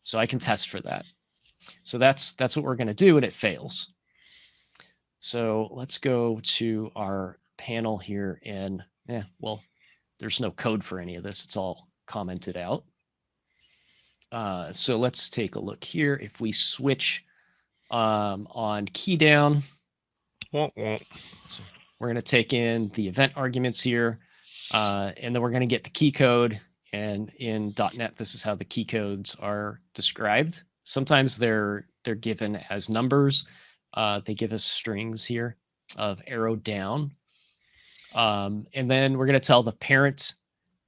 So I can test for that. So that's what we're going to do, and it fails. So let's go to our panel here, and well, there's no code for any of this. It's all commented out. So let's take a look here. If we switch on key down, so we're going to take in the event arguments here, and then we're going to get the key code. And in .NET, this is how the key codes are described. Sometimes they're given as numbers. They give us strings here of arrow down. And then we're going to tell the parent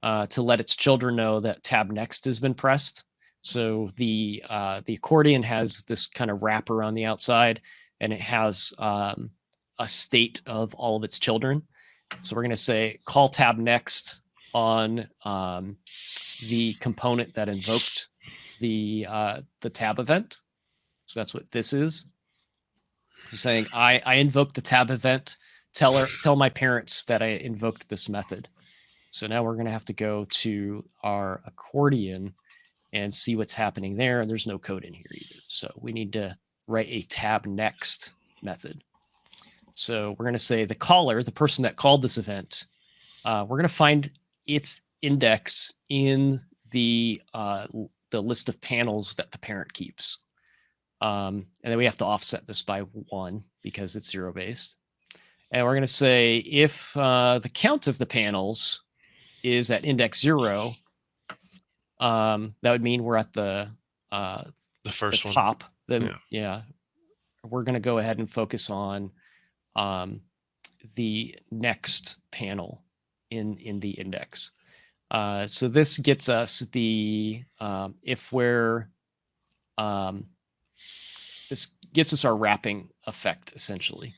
to let its children know that tab next has been pressed. So the accordion has this kind of wrapper on the outside, and it has a state of all of its children. So we're going to say call tab next on the component that invoked the tab event. So that's what this is. So saying I invoked the tab event. Tell my parents that I invoked this method. So now we're going to have to go to our accordion and see what's happening there. And there's no code in here either. So we need to write a tab next method. So we're going to say the caller, the person that called this event, we're going to find its index in the list of panels that the parent keeps. And then we have to offset this by 1 because it's 0 based. And we're going to say if the count of the panels is at index 0, that would mean we're at the
first
the
one.
top. Yeah. We're going to go ahead and focus on the next panel in the index. So this gets us the if we're this gets us our wrapping effect essentially.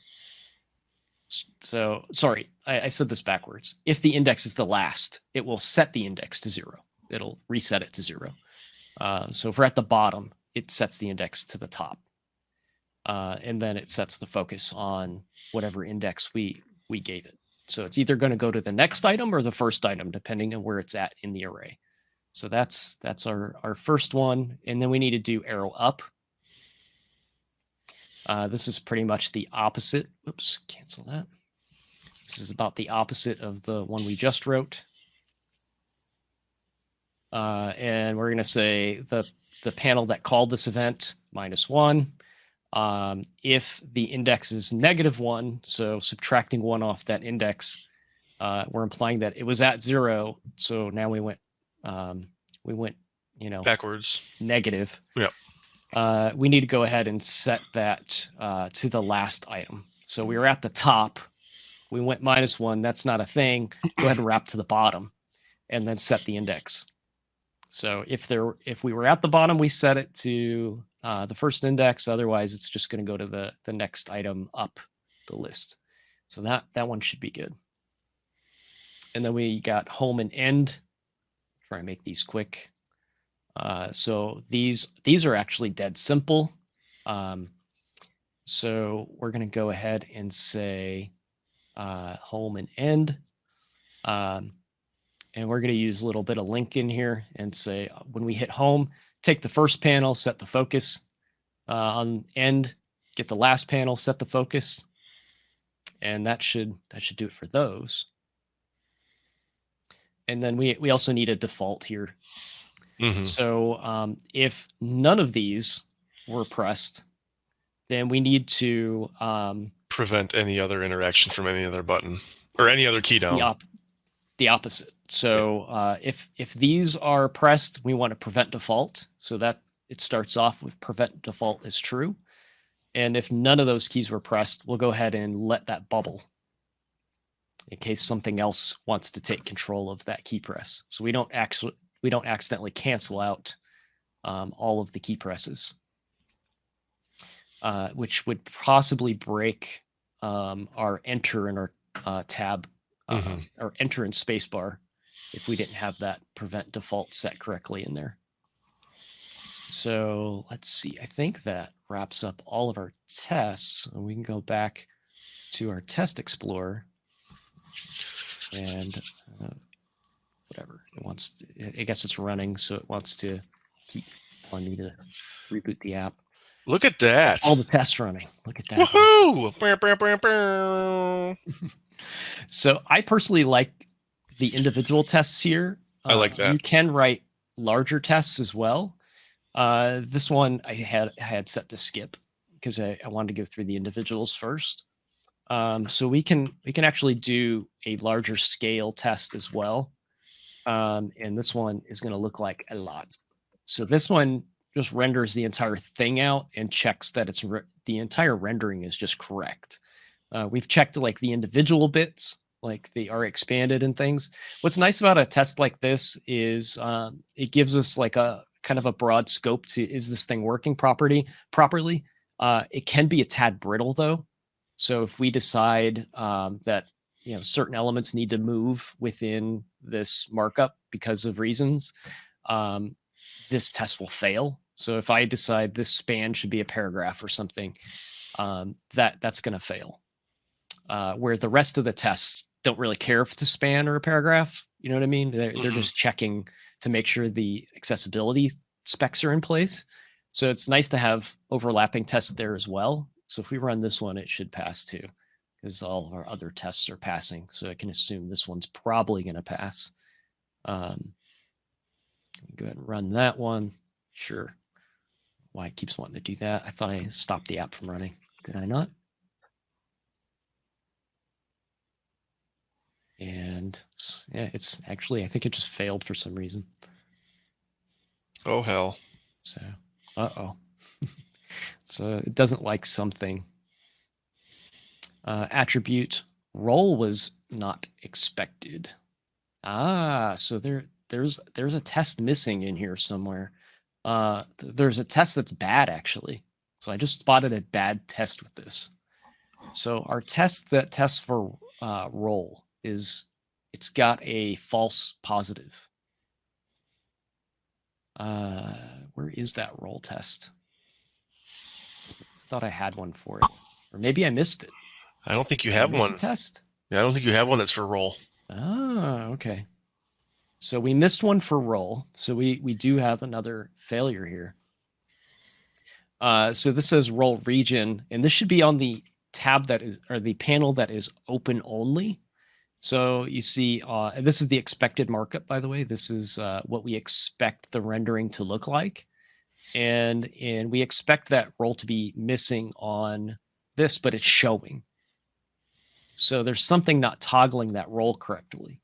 So sorry, I said this backwards. If the index is the last, it will set the index to 0. It'll reset it to 0. So if we're at the bottom, it sets the index to the top. And then it sets the focus on whatever index we gave it. So it's either going to go to the next item or the first item, depending on where it's at in the array. So that's our first one. And then we need to do arrow up. This is pretty much the opposite. Oops, cancel that. This is about the opposite of the one we just wrote. And we're going to say the panel that called this event -1. If the index is -1, so subtracting 1 off that index, we're implying that it was at 0. So now we went,
backwards,
negative.
Yep.
We need to go ahead and set that to the last item. So we were at the top. We went -1. That's not a thing. Go ahead and wrap to the bottom, and then set the index. So if we were at the bottom, we set it to the first index. Otherwise, it's just going to go to the next item up the list. So that one should be good. And then we got home and end. Try and make these quick. So these are actually dead simple. So we're going to go ahead and say home and end. And we're going to use a little bit of link in here and say when we hit home, take the first panel, set the focus on end, get the last panel, set the focus. And that should do it for those. And then we also need a default here.
Mhm.
So if none of these were pressed, then we need to
Prevent any other interaction from any other button or any other key down.
the opposite. So if these are pressed, we want to prevent default, so that it starts off with prevent default is true. And if none of those keys were pressed, we'll go ahead and let that bubble in case something else wants to take control of that key press. So we don't accidentally cancel out all of the key presses, which would possibly break our enter and our tab or enter and spacebar if we didn't have that prevent default set correctly in there. So let's see. I think that wraps up all of our tests. We can go back to our test explorer and whatever it wants to, I guess it's running, so it wants to keep telling me to reboot the app.
Look at that.
All the tests running. Look at that.
Woohoo!
So I personally like the individual tests here.
I like that.
You can write larger tests as well. This one I had set to skip because I wanted to go through the individuals first. So we can actually do a larger scale test as well. And this one is going to look like a lot. So this one just renders the entire thing out and checks that it's the entire rendering is just correct. We've checked like the individual bits, like they are expanded and things. What's nice about a test like this is it gives us like a kind of a broad scope to, is this thing working properly? It can be a tad brittle though. So if we decide that certain elements need to move within this markup because of reasons, this test will fail. So if I decide this span should be a paragraph or something, that's going to fail. Where the rest of the tests don't really care if it's a span or a paragraph. You know what I mean? They're just checking to make sure the accessibility specs are in place. So it's nice to have overlapping tests there as well. So if we run this one, it should pass too, because all of our other tests are passing. So I can assume this one's probably going to pass. Go ahead and run that one. Sure. Why it keeps wanting to do that? I thought I stopped the app from running. Did I not? And yeah, it's actually, I think it just failed for some reason.
Oh, hell.
So, uh-oh. So it doesn't like something. Attribute role was not expected. So there's a test missing in here somewhere. There's a test that's bad actually. So I just spotted a bad test with this. So our test that tests for role is it's got a false positive. Where is that role test? I thought I had one for it, or maybe I missed it.
I don't think you have one.
Test.
Yeah, I don't think you have one that's for role.
Oh, okay. So we missed one for role. So we do have another failure here. So this says role region, and this should be on the tab that is, or the panel that is open only. So you see, this is the expected markup, by the way. This is what we expect the rendering to look like. And we expect that role to be missing on this, but it's showing. So there's something not toggling that role correctly.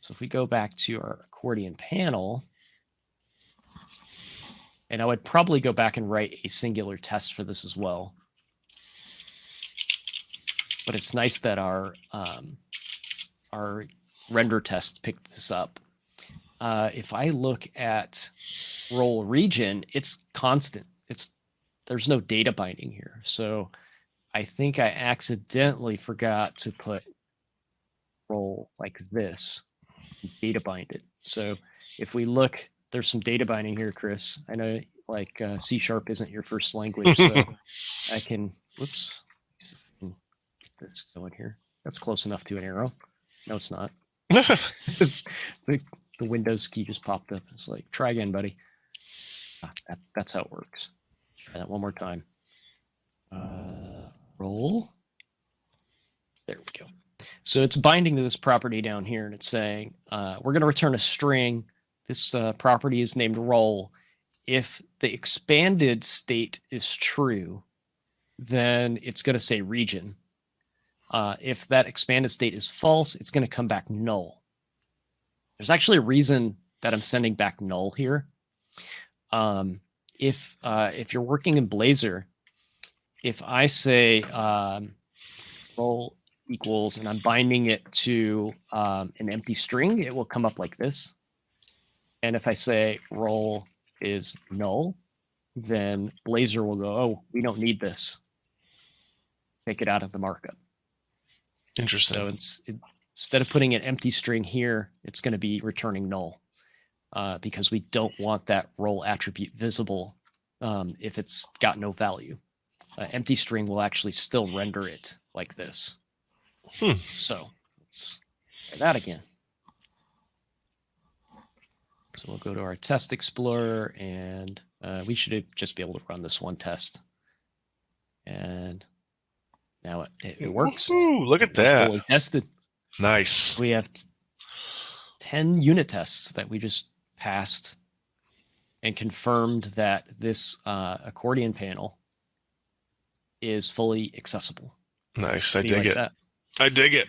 So if we go back to our accordion panel, and I would probably go back and write a singular test for this as well. But it's nice that our render test picked this up. If I look at role region, it's constant. There's no data binding here. So I think I accidentally forgot to put role like this, data bind it. So if we look, there's some data binding here, Chris. I know like C# isn't your first language, so I can, whoops, see if I can get this going here. That's close enough to an arrow. No, it's not. The Windows key just popped up. It's like, try again, buddy. That's how it works. Try that one more time. Roll. There we go. So it's binding to this property down here, and it's saying we're going to return a string. This property is named role. If the expanded state is true, then it's going to say region. If that expanded state is false, it's going to come back null. There's actually a reason that I'm sending back null here. If you're working in Blazor, if I say role equals, and I'm binding it to an empty string, it will come up like this. And if I say role is null, then Blazor will go, oh, we don't need this. Take it out of the markup.
Interesting.
So instead of putting an empty string here, it's going to be returning null because we don't want that role attribute visible if it's got no value. Empty string will actually still render it like this. So let's try that again. So we'll go to our test explorer, and we should just be able to run this one test. And now it works.
Ooh, look at that.
Fully tested.
Nice.
We have 10 unit tests that we just passed and confirmed that this accordion panel is fully accessible.
Nice. I
How do you
dig
like
it.
that?
I dig it.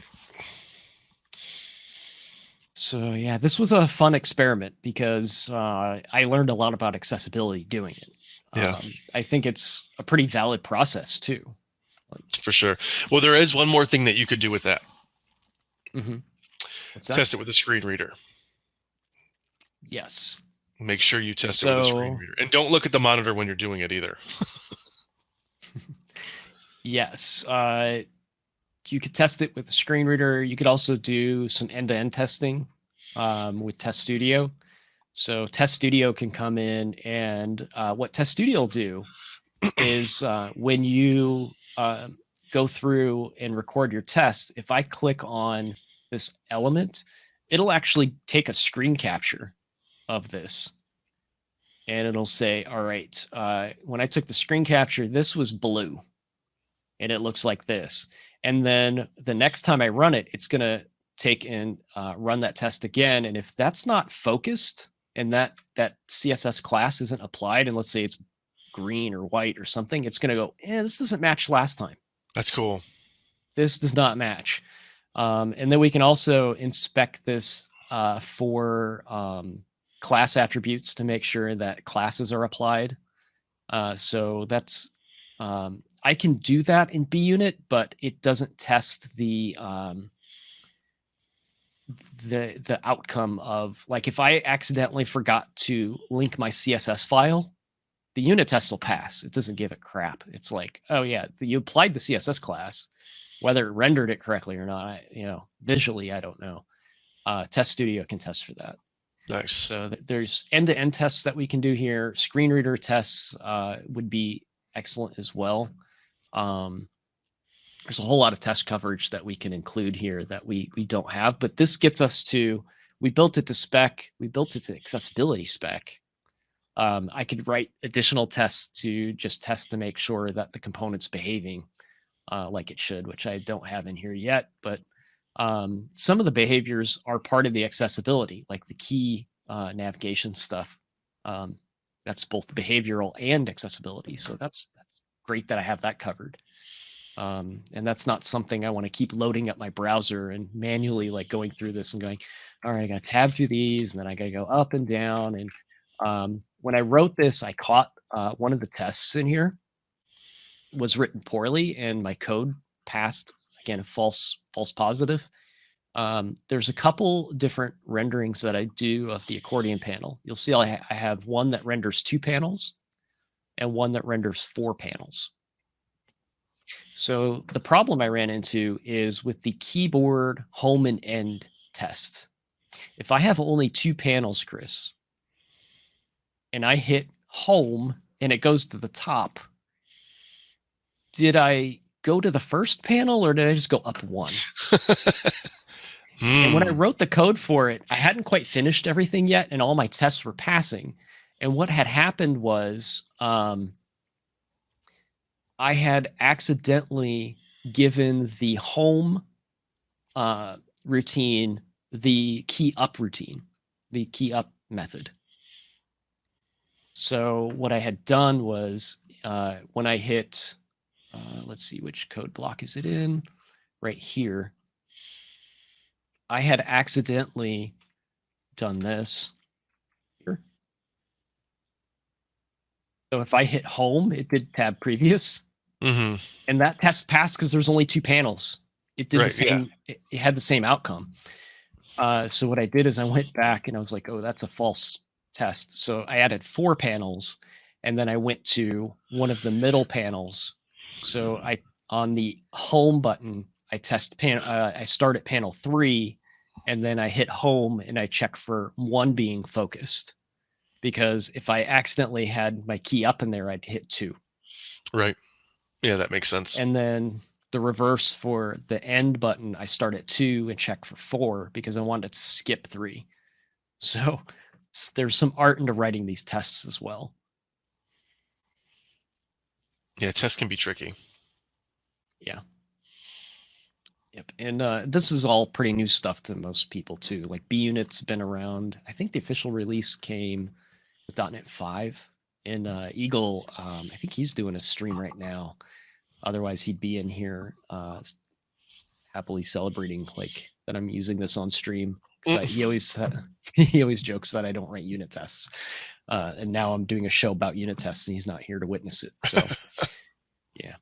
So yeah, this was a fun experiment because I learned a lot about accessibility doing it.
Yeah.
I think it's a pretty valid process too.
For sure. Well, there is one more thing that you could do with that.
What's that?
Test it with a screen reader.
Yes.
Make sure you test it with a screen reader. And don't look at the monitor when you're doing it either.
Yes. You could test it with a screen reader. You could also do some end-to-end testing with Test Studio. So Test Studio can come in, and what Test Studio will do is when you go through and record your test, if I click on this element, it'll actually take a screen capture of this. And it'll say, all right, when I took the screen capture, this was blue. And it looks like this. And then the next time I run it, it's going to take and run that test again. And if that's not focused and that CSS class isn't applied, and let's say it's green or white or something, it's going to go, this doesn't match last time.
That's cool.
This does not match. And then we can also inspect this for class attributes to make sure that classes are applied. So that's... I can do that in BUnit, but it doesn't test the outcome of, like, if I accidentally forgot to link my CSS file, the unit test will pass. It doesn't give it crap. It's like, oh yeah, you applied the CSS class, whether it rendered it correctly or not. Visually, I don't know. Test Studio can test for that.
Nice.
So there's end-to-end tests that we can do here. Screen reader tests would be excellent as well. There's a whole lot of test coverage that we can include here that we don't have, but this gets us to, we built it to spec, we built it to accessibility spec. I could write additional tests to just test to make sure that the component's behaving like it should, which I don't have in here yet, but some of the behaviors are part of the accessibility, like the key navigation stuff. That's both behavioral and accessibility. So that's great that I have that covered. And that's not something I want to keep loading up my browser and manually like going through this and going, all right, I got to tab through these and then I got to go up and down. And when I wrote this, I caught one of the tests in here was written poorly and my code passed, again, a false positive. There's a couple different renderings that I do of the accordion panel. You'll see I have one that renders 2 panels and one that renders 4 panels. So the problem I ran into is with the keyboard home and end test. If I have only 2 panels, Chris, and I hit home and it goes to the top, did I go to the first panel or did I just go up 1? And when I wrote the code for it, I hadn't quite finished everything yet and all my tests were passing. And what had happened was I had accidentally given the home routine the key up routine, the key up method. So what I had done was when I hit, let's see, which code block is it in? Right here. I had accidentally done this here. So if I hit home, it did tab previous.
Mm-hmm.
And that test passed because there's only 2 panels. It did
Right,
the same, it had the same outcome. So what I did is I went back and I was like, oh, that's a false test. So I added 4 panels, and then I went to one of the middle panels. So I, on the home button, I I start at panel 3, and then I hit home and I check for 1 being focused, because if I accidentally had my key up in there, I'd hit 2.
Right. Yeah, that makes sense.
And then the reverse for the end button, I start at 2 and check for 4 because I wanted to skip 3. So there's some art into writing these tests as well.
Yeah, tests can be tricky.
Yeah. Yep. And this is all pretty new stuff to most people too. Like B-Unit's been around. I think the official release came with .NET 5. And Eagle, I think he's doing a stream right now. Otherwise, he'd be in here happily celebrating like that I'm using this on stream. He always jokes that I don't write unit tests. And now I'm doing a show about unit tests and he's not here to witness it. So yeah.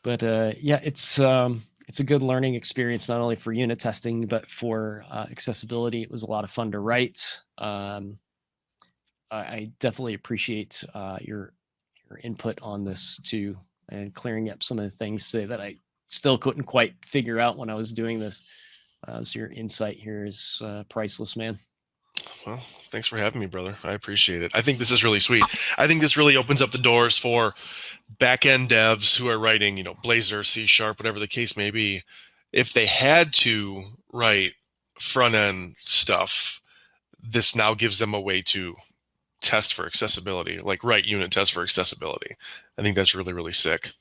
But yeah, it's a good learning experience, not only for unit testing, but for accessibility. It was a lot of fun to write. I definitely appreciate your input on this too, and clearing up some of the things that I still couldn't quite figure out when I was doing this. So your insight here is priceless, man.
Well, thanks for having me, brother. I appreciate it. I think this is really sweet. I think this really opens up the doors for back-end devs who are writing, Blazor, C#, whatever the case may be. If they had to write front-end stuff, this now gives them a way to test for accessibility, like write unit tests for accessibility. I think that's really, really sick.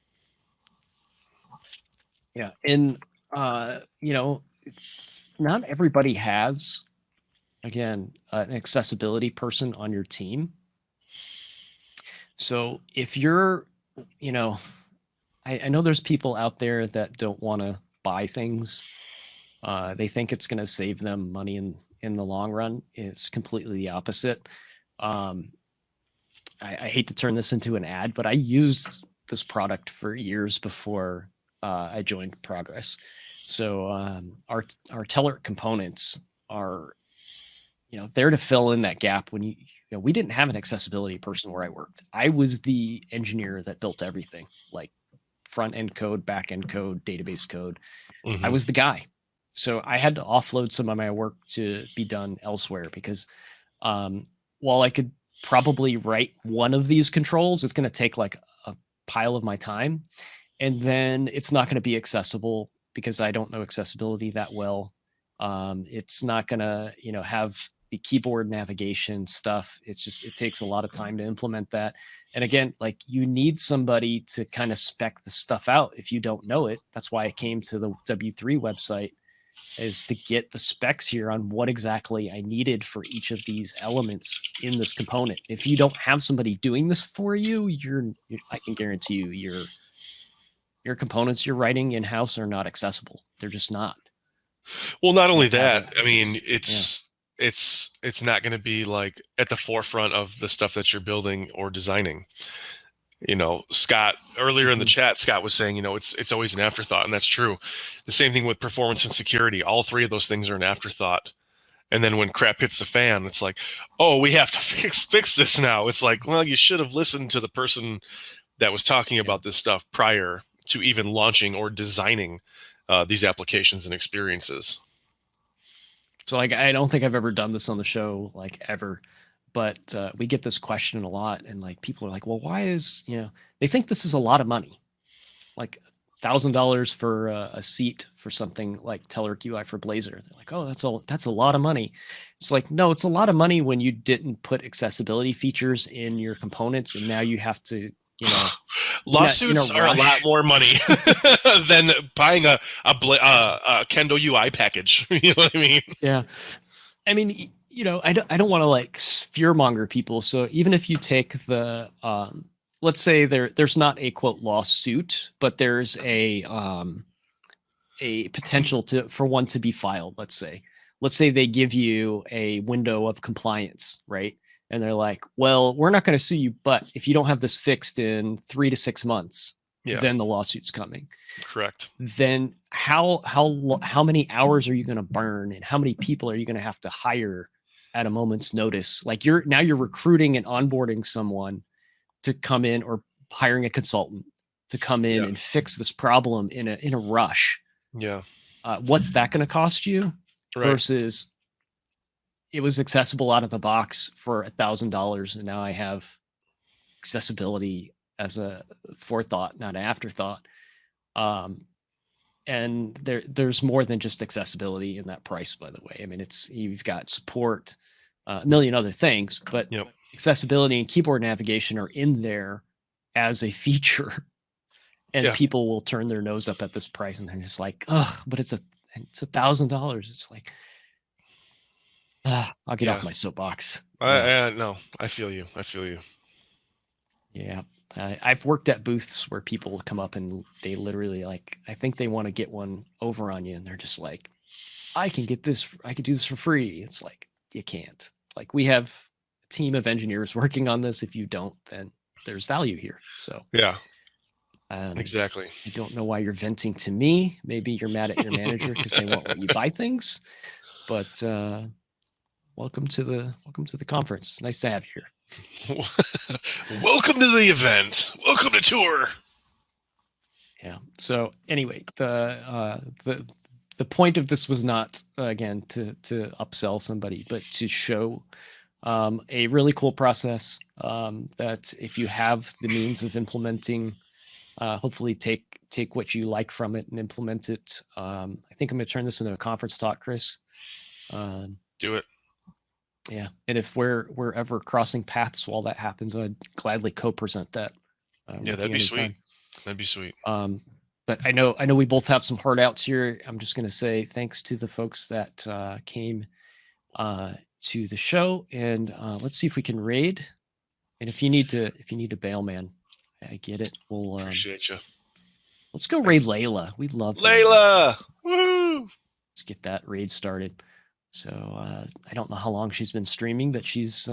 Yeah. And, not everybody has, again, an accessibility person on your team. So if you're, I know there's people out there that don't want to buy things. They think it's going to save them money in the long run. It's completely the opposite. I hate to turn this into an ad, but I used this product for years before I joined Progress. So our Telerik components are, there to fill in that gap when we didn't have an accessibility person where I worked. I was the engineer that built everything, like front end code, back end code, database code. Mm-hmm. I was the guy. So I had to offload some of my work to be done elsewhere because while I could probably write one of these controls, it's going to take like a pile of my time. And then it's not going to be accessible because I don't know accessibility that well. It's not going to, have the keyboard navigation stuff. It's just, it takes a lot of time to implement that. And again, like you need somebody to kind of spec the stuff out if you don't know it. That's why I came to the W3 website, is to get the specs here on what exactly I needed for each of these elements in this component. If you don't have somebody doing this for you, I can guarantee you your components you're writing in-house are not accessible. They're just not.
Well, not only that, I mean, it's not going to be like at the forefront of the stuff that you're building or designing. Scott, earlier in the chat, Scott was saying, it's always an afterthought, and that's true. The same thing with performance and security. All 3 of those things are an afterthought. And then when crap hits the fan, it's like, oh, we have to fix this now. It's like, well, you should have listened to the person that was talking about this stuff prior to even launching or designing these applications and experiences.
So like, I don't think I've ever done this on the show, like ever, but we get this question a lot, and like people are like, well, why is, they think this is a lot of money, like $1,000 for a seat for something like Telerik UI for Blazor. They're like, oh, that's a lot of money. It's like, no, it's a lot of money when you didn't put accessibility features in your components, and now you have to you know,
Lawsuits are a lot
rush.
more money than buying a Kendo UI package. You know what I mean?
Yeah. I mean, I don't want to like fearmonger people. So even if you take the, let's say there's not a quote lawsuit, but there's a potential for one to be filed. Let's say they give you a window of compliance, right? And they're like, well, we're not going to sue you, but if you don't have this fixed in 3 to 6 months, then the lawsuit's coming.
Correct.
Then how many hours are you going to burn, and how many people are you going to have to hire at a moment's notice? Like you're recruiting and onboarding someone to come in, or hiring a consultant to come in and fix this problem in a rush.
Yeah.
What's that going to cost you? Right. Versus it was accessible out of the box for $1,000, and now I have accessibility as a forethought, not an afterthought. And there's more than just accessibility in that price, by the way. I mean, you've got support, a million other things, but accessibility and keyboard navigation are in there as a feature, and people will turn their nose up at this price, and they're just like, ugh, but it's $1,000. It's like, I'll get off my soapbox.
No, I feel you. Yeah.
I've worked at booths where people will come up and they literally like, I think they want to get one over on you, and they're just like, I can do this for free. It's like, you can't. Like, we have a team of engineers working on this. If you don't, then there's value here. So
yeah, exactly.
I don't know why you're venting to me. Maybe you're mad at your manager because they won't let you buy things, but welcome to the conference. It's nice to have you here.
Welcome to the event. Welcome to tour.
Yeah. So anyway, the point of this was not, again, to upsell somebody, but to show a really cool process that if you have the means of implementing, hopefully take what you like from it and implement it. I think I'm going to turn this into a conference talk, Chris.
Do it.
Yeah, and if we're ever crossing paths while that happens, I'd gladly co-present that.
That'd be sweet. That'd be sweet.
But I know we both have some hard outs here. I'm just going to say thanks to the folks that came to the show, and let's see if we can raid. And if you need to bail, man, I get it. We'll
appreciate you.
Let's go raid Layla. We love
Layla. Woo!
Let's get that raid started. So I don't know how long she's been streaming, but she's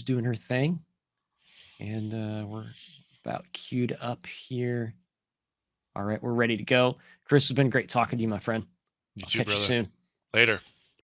doing her thing, and we're about queued up here. All right, we're ready to go. Chris, it's been great talking to you, my friend.
You
I'll
too,
catch
brother.
you soon.
Later.